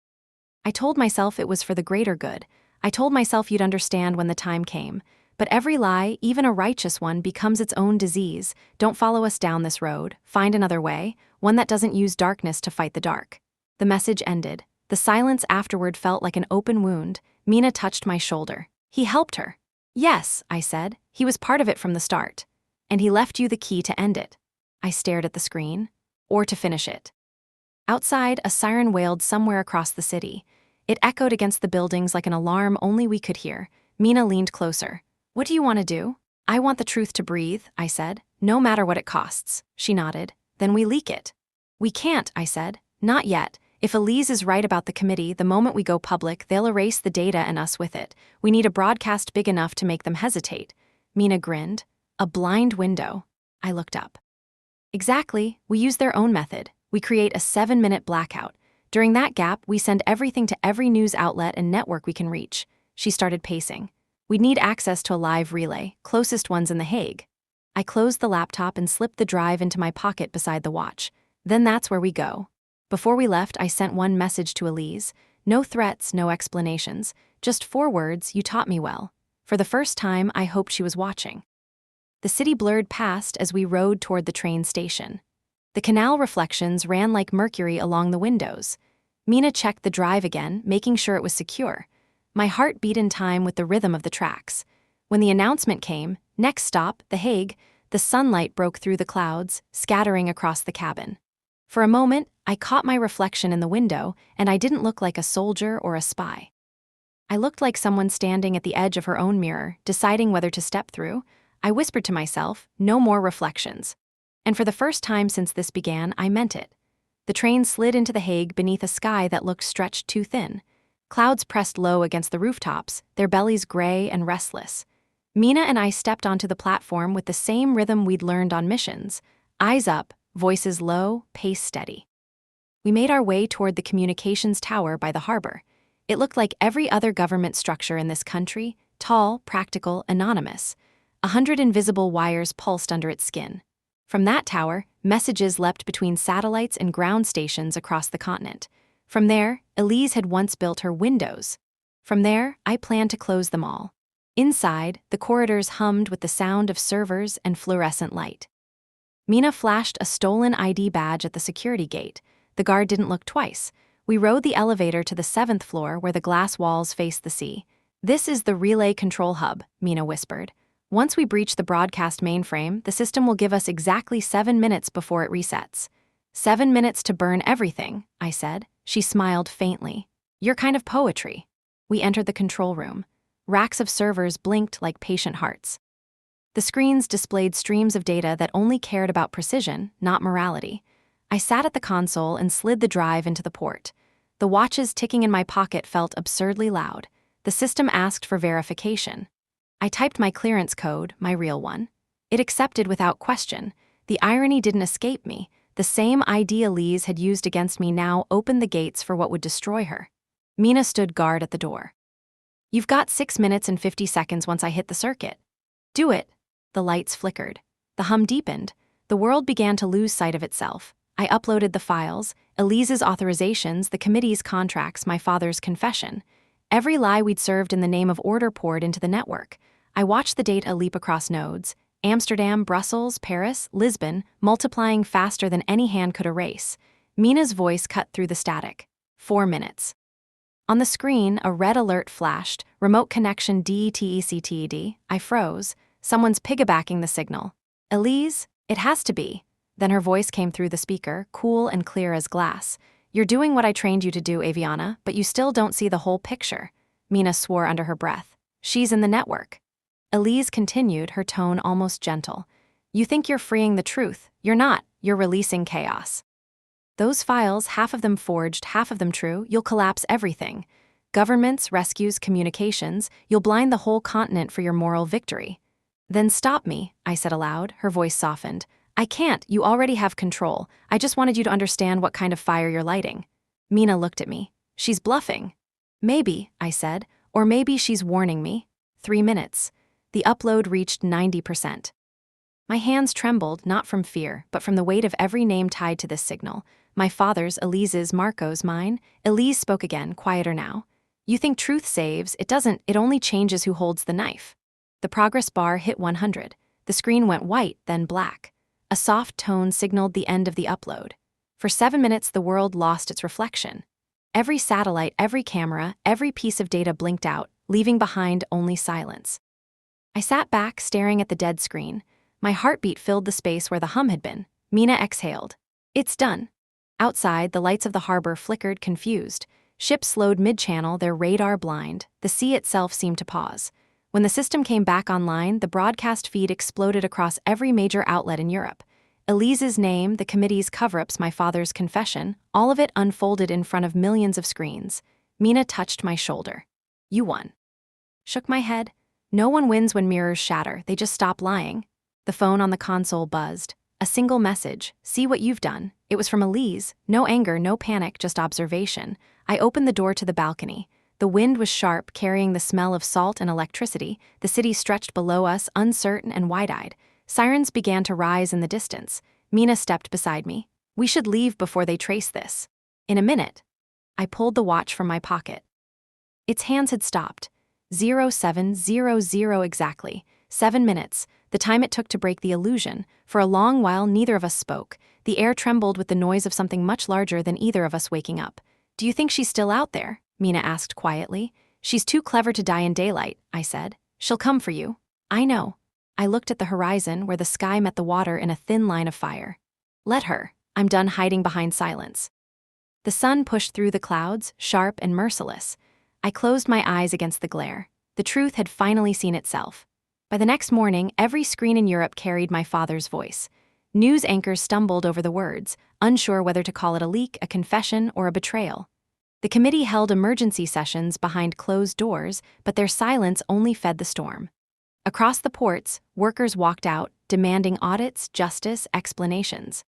I told myself it was for the greater good. I told myself you'd understand when the time came. But every lie, even a righteous one, becomes its own disease. Don't follow us down this road. Find another way, one that doesn't use darkness to fight the dark. The message ended. The silence afterward felt like an open wound. Mina touched my shoulder. He helped her. Yes, I said. He was part of it from the start. And he left you the key to end it. I stared at the screen. Or to finish it. Outside, a siren wailed somewhere across the city. It echoed against the buildings like an alarm only we could hear. Mina leaned closer. What do you want to do? I want the truth to breathe, I said. No matter what it costs. She nodded. Then we leak it. We can't, I said. Not yet. If Elise is right about the committee, the moment we go public, they'll erase the data and us with it. We need a broadcast big enough to make them hesitate. Mina grinned. A blind window. I looked up. Exactly. We use their own method. We create a 7-minute blackout. During that gap, we send everything to every news outlet and network we can reach. She started pacing. We'd need access to a live relay, closest one's in The Hague. I closed the laptop and slipped the drive into my pocket beside the watch. Then that's where we go. Before we left, I sent one message to Elise. No threats, no explanations. Just 4 words, you taught me well. For the first time, I hoped she was watching. The city blurred past as we rode toward the train station. The canal reflections ran like mercury along the windows. Mina checked the drive again, making sure it was secure. My heart beat in time with the rhythm of the tracks. When the announcement came, next stop, The Hague, the sunlight broke through the clouds, scattering across the cabin. For a moment, I caught my reflection in the window, and I didn't look like a soldier or a spy. I looked like someone standing at the edge of her own mirror, deciding whether to step through. I whispered to myself, no more reflections. And for the first time since this began, I meant it. The train slid into The Hague beneath a sky that looked stretched too thin. Clouds pressed low against the rooftops, their bellies gray and restless. Mina and I stepped onto the platform with the same rhythm we'd learned on missions. Eyes up, voices low, pace steady. We made our way toward the communications tower by the harbor. It looked like every other government structure in this country, tall, practical, anonymous. 100 invisible wires pulsed under its skin. From that tower, messages leapt between satellites and ground stations across the continent. From there, Elise had once built her windows. From there, I planned to close them all. Inside, the corridors hummed with the sound of servers and fluorescent light. Mina flashed a stolen ID badge at the security gate. The guard didn't look twice. We rode the elevator to the 7th floor where the glass walls faced the sea. "This is the relay control hub," Mina whispered. "Once we breach the broadcast mainframe, the system will give us exactly 7 minutes before it resets." 7 minutes to burn everything, I said. She smiled faintly. "Your kind of poetry." We entered the control room. Racks of servers blinked like patient hearts. The screens displayed streams of data that only cared about precision, not morality. I sat at the console and slid the drive into the port. The watches ticking in my pocket felt absurdly loud. The system asked for verification. I typed my clearance code, my real one. It accepted without question. The irony didn't escape me. The same ID Elise had used against me now opened the gates for what would destroy her. Mina stood guard at the door. "You've got 6 minutes and 50 seconds once I hit the circuit." "Do it." The lights flickered. The hum deepened. The world began to lose sight of itself. I uploaded the files, Elise's authorizations, the committee's contracts, my father's confession. Every lie we'd served in the name of order poured into the network. I watched the data leap across nodes. Amsterdam, Brussels, Paris, Lisbon, multiplying faster than any hand could erase. Mina's voice cut through the static. 4 minutes. On the screen, a red alert flashed. Remote connection DETECTED. I froze. Someone's piggybacking the signal. "Elise, it has to be." Then her voice came through the speaker, cool and clear as glass. "You're doing what I trained you to do, Aviana, but you still don't see the whole picture." Mina swore under her breath. "She's in the network." Elise continued, her tone almost gentle. "You think you're freeing the truth. You're not. You're releasing chaos. Those files, half of them forged, half of them true, you'll collapse everything. Governments, rescues, communications, you'll blind the whole continent for your moral victory." "Then stop me," I said aloud, her voice softened. "I can't, you already have control. I just wanted you to understand what kind of fire you're lighting." Mina looked at me. "She's bluffing." "Maybe," I said, "or maybe she's warning me." 3 minutes. The upload reached 90%. My hands trembled, not from fear, but from the weight of every name tied to this signal. My father's, Elise's, Marco's, mine. Elise spoke again, quieter now. "You think truth saves, it doesn't, it only changes who holds the knife." The progress bar hit 100. The screen went white, then black. A soft tone signaled the end of the upload. For 7 minutes, the world lost its reflection. Every satellite, every camera, every piece of data blinked out, leaving behind only silence. I sat back, staring at the dead screen. My heartbeat filled the space where the hum had been. Mina exhaled. "It's done." Outside, the lights of the harbor flickered, confused. Ships slowed mid-channel, their radar blind. The sea itself seemed to pause. When the system came back online, the broadcast feed exploded across every major outlet in Europe. Elise's name, the committee's cover-ups, my father's confession, all of it unfolded in front of millions of screens. Mina touched my shoulder. "You won." Shook my head. No one wins when mirrors shatter, they just stop lying. The phone on the console buzzed. A single message, "See what you've done." It was from Elise. No anger, no panic, just observation. I opened the door to the balcony. The wind was sharp, carrying the smell of salt and electricity. The city stretched below us, uncertain and wide-eyed. Sirens began to rise in the distance. Mina stepped beside me. "We should leave before they trace this." "In a minute." I pulled the watch from my pocket. Its hands had stopped. 0700 exactly. 7 minutes, the time it took to break the illusion. For a long while, neither of us spoke. The air trembled with the noise of something much larger than either of us waking up. Do you think she's still out there? Mina asked quietly. She's too clever to die in daylight, I said. She'll come for you. I know. I looked at the horizon where the sky met the water in a thin line of fire. Let her. I'm done hiding behind silence. The sun pushed through the clouds, sharp and merciless. I closed my eyes against the glare. The truth had finally seen itself. By the next morning, every screen in Europe carried my father's voice. News anchors stumbled over the words, unsure whether to call it a leak, a confession, or a betrayal. The committee held emergency sessions behind closed doors, but their silence only fed the storm. Across the ports, workers walked out, demanding audits, justice, explanations.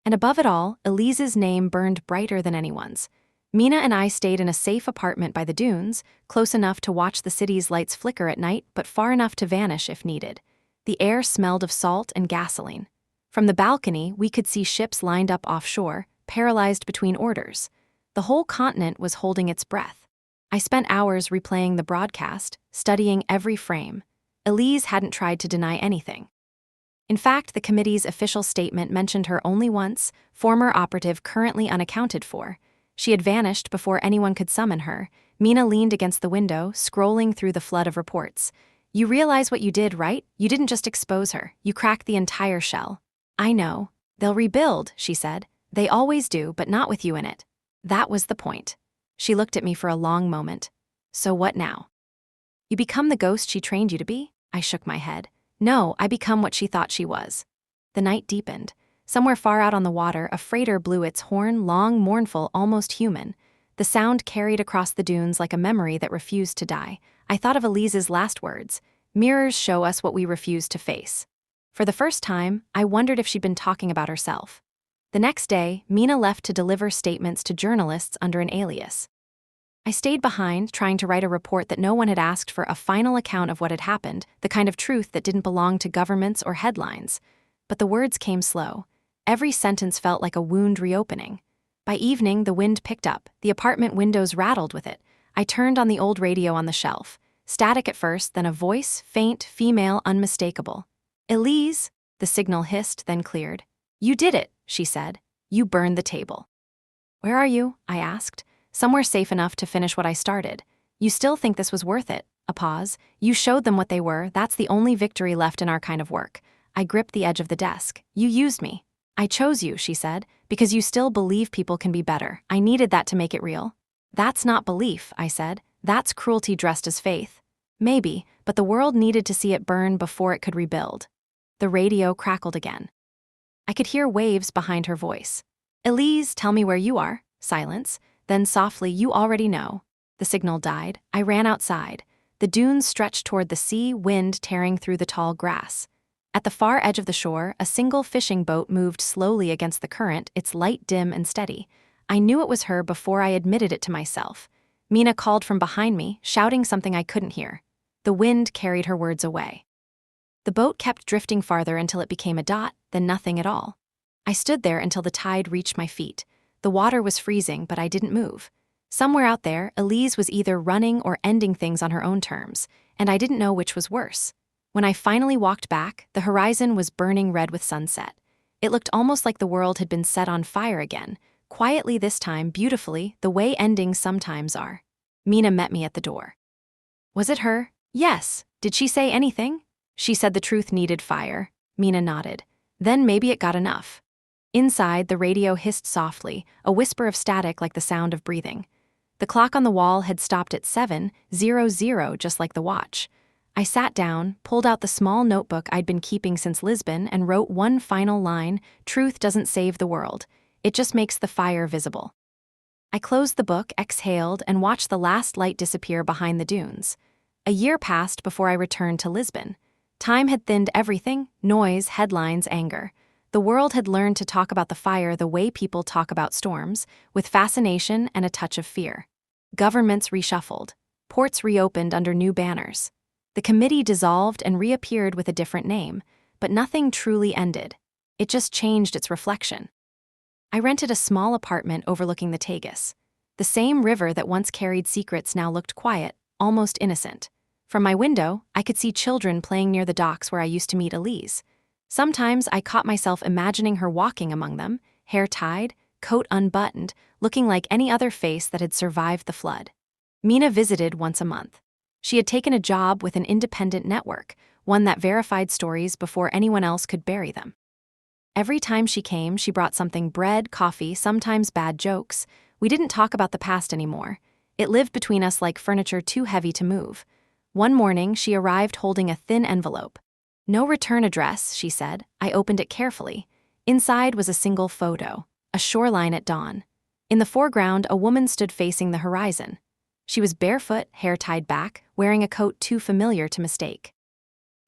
And above it all, Elise's name burned brighter than anyone's. Mina and I stayed in a safe apartment by the dunes, close enough to watch the city's lights flicker at night, but far enough to vanish if needed. The air smelled of salt and gasoline. From the balcony, we could see ships lined up offshore, paralyzed between orders. The whole continent was holding its breath. I spent hours replaying the broadcast, studying every frame. Elise hadn't tried to deny anything. In fact, the committee's official statement mentioned her only once, former operative currently unaccounted for. She had vanished before anyone could summon her. Mina leaned against the window, scrolling through the flood of reports. You realize what you did, right? You didn't just expose her. You cracked the entire shell. I know. They'll rebuild, she said. They always do, but not with you in it. That was the point. She looked at me for a long moment. So what now? You become the ghost she trained you to be? I shook my head. No, I become what she thought she was. The night deepened. Somewhere far out on the water, a freighter blew its horn, long, mournful, almost human. The sound carried across the dunes like a memory that refused to die. I thought of Elise's last words. Mirrors show us what we refuse to face. For the first time, I wondered if she'd been talking about herself. The next day, Mina left to deliver statements to journalists under an alias. I stayed behind, trying to write a report that no one had asked for, a final account of what had happened, the kind of truth that didn't belong to governments or headlines. But the words came slow. Every sentence felt like a wound reopening. By evening, the wind picked up. The apartment windows rattled with it. I turned on the old radio on the shelf. Static at first, then a voice, faint, female, unmistakable. Elise, the signal hissed, then cleared. You did it, she said. You burned the table. Where are you? I asked. Somewhere safe enough to finish what I started. You still think this was worth it? A pause. You showed them what they were. That's the only victory left in our kind of work. I gripped the edge of the desk. You used me. I chose you, she said, because you still believe people can be better. I needed that to make it real. That's not belief, I said. That's cruelty dressed as faith. Maybe, but the world needed to see it burn before it could rebuild. The radio crackled again. I could hear waves behind her voice. Elise, tell me where you are. Silence. Then softly, you already know. The signal died. I ran outside. The dunes stretched toward the sea, wind tearing through the tall grass. At the far edge of the shore, a single fishing boat moved slowly against the current, its light dim and steady. I knew it was her before I admitted it to myself. Mina called from behind me, shouting something I couldn't hear. The wind carried her words away. The boat kept drifting farther until it became a dot, then nothing at all. I stood there until the tide reached my feet. The water was freezing, but I didn't move. Somewhere out there, Elise was either running or ending things on her own terms, and I didn't know which was worse. When I finally walked back, the horizon was burning red with sunset. It looked almost like the world had been set on fire again, quietly this time, beautifully, the way endings sometimes are. Mina met me at the door. Was it her? Yes. Did she say anything? She said the truth needed fire. Mina nodded. Then maybe it got enough. Inside, the radio hissed softly, a whisper of static like the sound of breathing. The clock on the wall had stopped at 7:00, just like the watch. I sat down, pulled out the small notebook I'd been keeping since Lisbon, and wrote one final line: truth doesn't save the world. It just makes the fire visible. I closed the book, exhaled, and watched the last light disappear behind the dunes. A year passed before I returned to Lisbon. Time had thinned everything: noise, headlines, anger. The world had learned to talk about the fire the way people talk about storms, with fascination and a touch of fear. Governments reshuffled. Ports reopened under new banners. The committee dissolved and reappeared with a different name, but nothing truly ended. It just changed its reflection. I rented a small apartment overlooking the Tagus. The same river that once carried secrets now looked quiet, almost innocent. From my window, I could see children playing near the docks where I used to meet Elise. Sometimes I caught myself imagining her walking among them, hair tied, coat unbuttoned, looking like any other face that had survived the flood. Mina visited once a month. She had taken a job with an independent network, one that verified stories before anyone else could bury them. Every time she came, she brought something: bread, coffee, sometimes bad jokes. We didn't talk about the past anymore. It lived between us like furniture too heavy to move. One morning, she arrived holding a thin envelope. "No return address," she said. I opened it carefully. Inside was a single photo, a shoreline at dawn. In the foreground, a woman stood facing the horizon. She was barefoot, hair tied back, wearing a coat too familiar to mistake.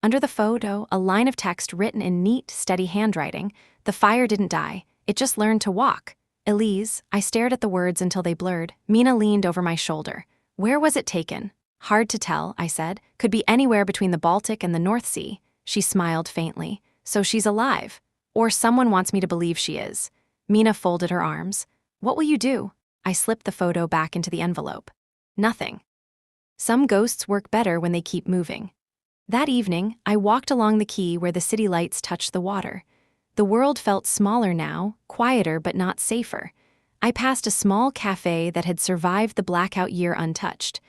Under the photo, a line of text written in neat, steady handwriting: "The fire didn't die, it just learned to walk. Elise." I stared at the words until they blurred. Mina leaned over my shoulder. "Where was it taken?" "Hard to tell," I said. "Could be anywhere between the Baltic and the North Sea." She smiled faintly. "So she's alive. Or someone wants me to believe she is." Mina folded her arms. "What will you do?" I slipped the photo back into the envelope. "Nothing. Some ghosts work better when they keep moving." That evening, I walked along the quay where the city lights touched the water. The world felt smaller now, quieter but not safer. I passed a small cafe that had survived the blackout year untouched.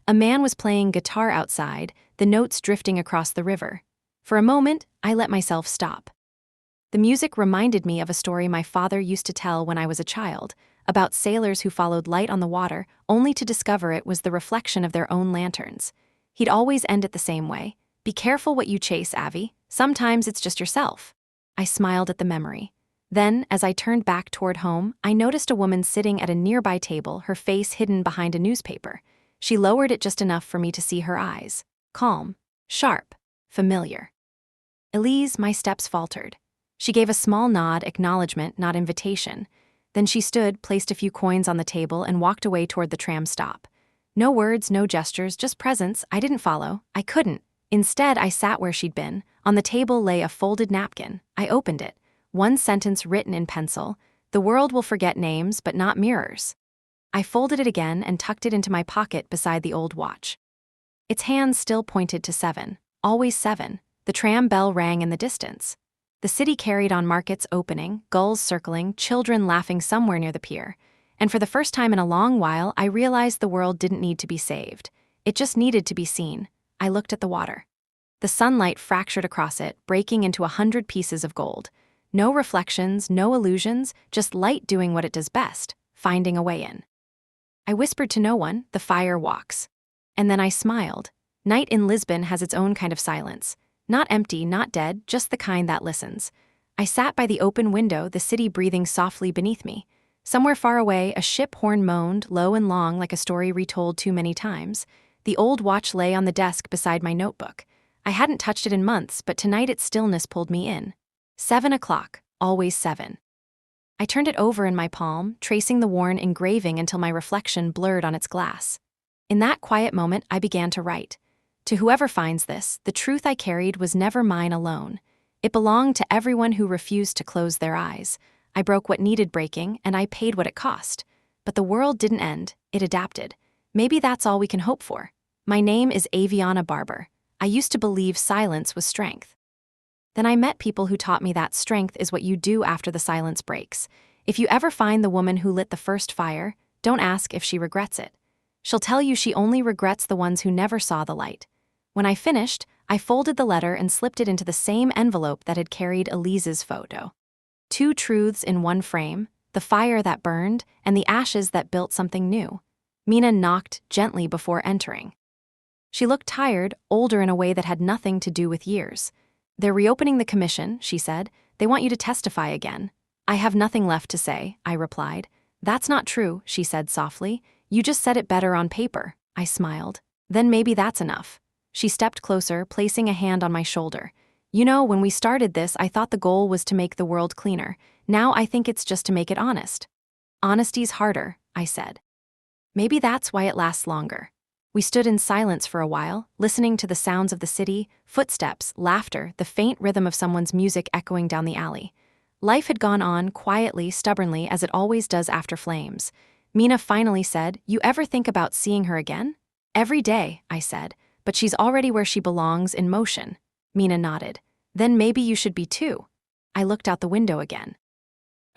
A man was playing guitar outside, the notes drifting across the river. For a moment, I let myself stop. The music reminded me of a story my father used to tell when I was a child, about sailors who followed light on the water only to discover it was the reflection of their own lanterns. He'd always end it the same way: "Be careful what you chase, Avi. Sometimes it's just yourself." I smiled at the memory. Then, as I turned back toward home, I noticed a woman sitting at a nearby table, her face hidden behind a newspaper. She lowered it just enough for me to see her eyes. Calm, sharp, familiar. "Elise," my steps faltered. She gave a small nod, acknowledgement, not invitation. Then she stood, placed a few coins on the table, and walked away toward the tram stop. No words, no gestures, just presence. I didn't follow. I couldn't. Instead, I sat where she'd been. On the table lay a folded napkin. I opened it. One sentence written in pencil: "The world will forget names, but not mirrors." I folded it again and tucked it into my pocket beside the old watch. Its hands still pointed to 7. Always 7. The tram bell rang in the distance. The city carried on, markets opening, gulls circling, children laughing somewhere near the pier. And for the first time in a long while, I realized the world didn't need to be saved. It just needed to be seen. I looked at the water. The sunlight fractured across it, breaking into 100 pieces of gold. No reflections, no illusions, just light doing what it does best: finding a way in. I whispered to no one, "The fire walks." And then I smiled. Night in Lisbon has its own kind of silence. Not empty, not dead, just the kind that listens. I sat by the open window, the city breathing softly beneath me. Somewhere far away, a ship horn moaned, low and long, like a story retold too many times. The old watch lay on the desk beside my notebook. I hadn't touched it in months, but tonight its stillness pulled me in. 7 o'clock, always 7. I turned it over in my palm, tracing the worn engraving until my reflection blurred on its glass. In that quiet moment, I began to write. To whoever finds this, the truth I carried was never mine alone. It belonged to everyone who refused to close their eyes. I broke what needed breaking, and I paid what it cost. But the world didn't end, it adapted. Maybe that's all we can hope for. My name is Aviana Barber. I used to believe silence was strength. Then I met people who taught me that strength is what you do after the silence breaks. If you ever find the woman who lit the first fire, don't ask if she regrets it. She'll tell you she only regrets the ones who never saw the light. When I finished, I folded the letter and slipped it into the same envelope that had carried Elise's photo. 2 truths in one frame: the fire that burned and the ashes that built something new. Mina knocked gently before entering. She looked tired, older in a way that had nothing to do with years. "They're reopening the commission," she said. "They want you to testify again." "I have nothing left to say," I replied. "That's not true," she said softly. "You just said it better on paper." I smiled. "Then maybe that's enough." She stepped closer, placing a hand on my shoulder. "You know, when we started this, I thought the goal was to make the world cleaner. Now I think it's just to make it honest." "Honesty's harder," I said. "Maybe that's why it lasts longer." We stood in silence for a while, listening to the sounds of the city: footsteps, laughter, the faint rhythm of someone's music echoing down the alley. Life had gone on, quietly, stubbornly, as it always does after flames. Mina finally said, "You ever think about seeing her again?" "Every day," I said, "but she's already where she belongs, in motion." Mina nodded. "Then maybe you should be too." I looked out the window again.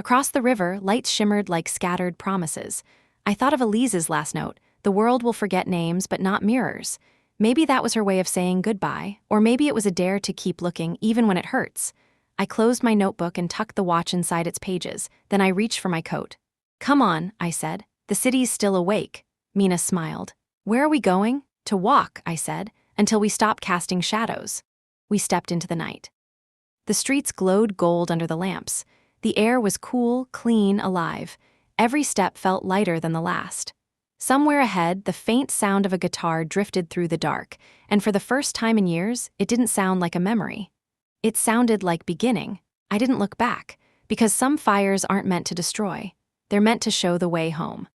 Across the river, lights shimmered like scattered promises. I thought of Elise's last note: "The world will forget names, but not mirrors." Maybe that was her way of saying goodbye, or maybe it was a dare to keep looking even when it hurts. I closed my notebook and tucked the watch inside its pages, then I reached for my coat. "Come on," I said. "The city's still awake." Mina smiled. "Where are we going?" "To walk," I said, "until we stop casting shadows." We stepped into the night. The streets glowed gold under the lamps. The air was cool, clean, alive. Every step felt lighter than the last. Somewhere ahead, the faint sound of a guitar drifted through the dark, and for the first time in years, it didn't sound like a memory. It sounded like beginning. I didn't look back, because some fires aren't meant to destroy. They're meant to show the way home.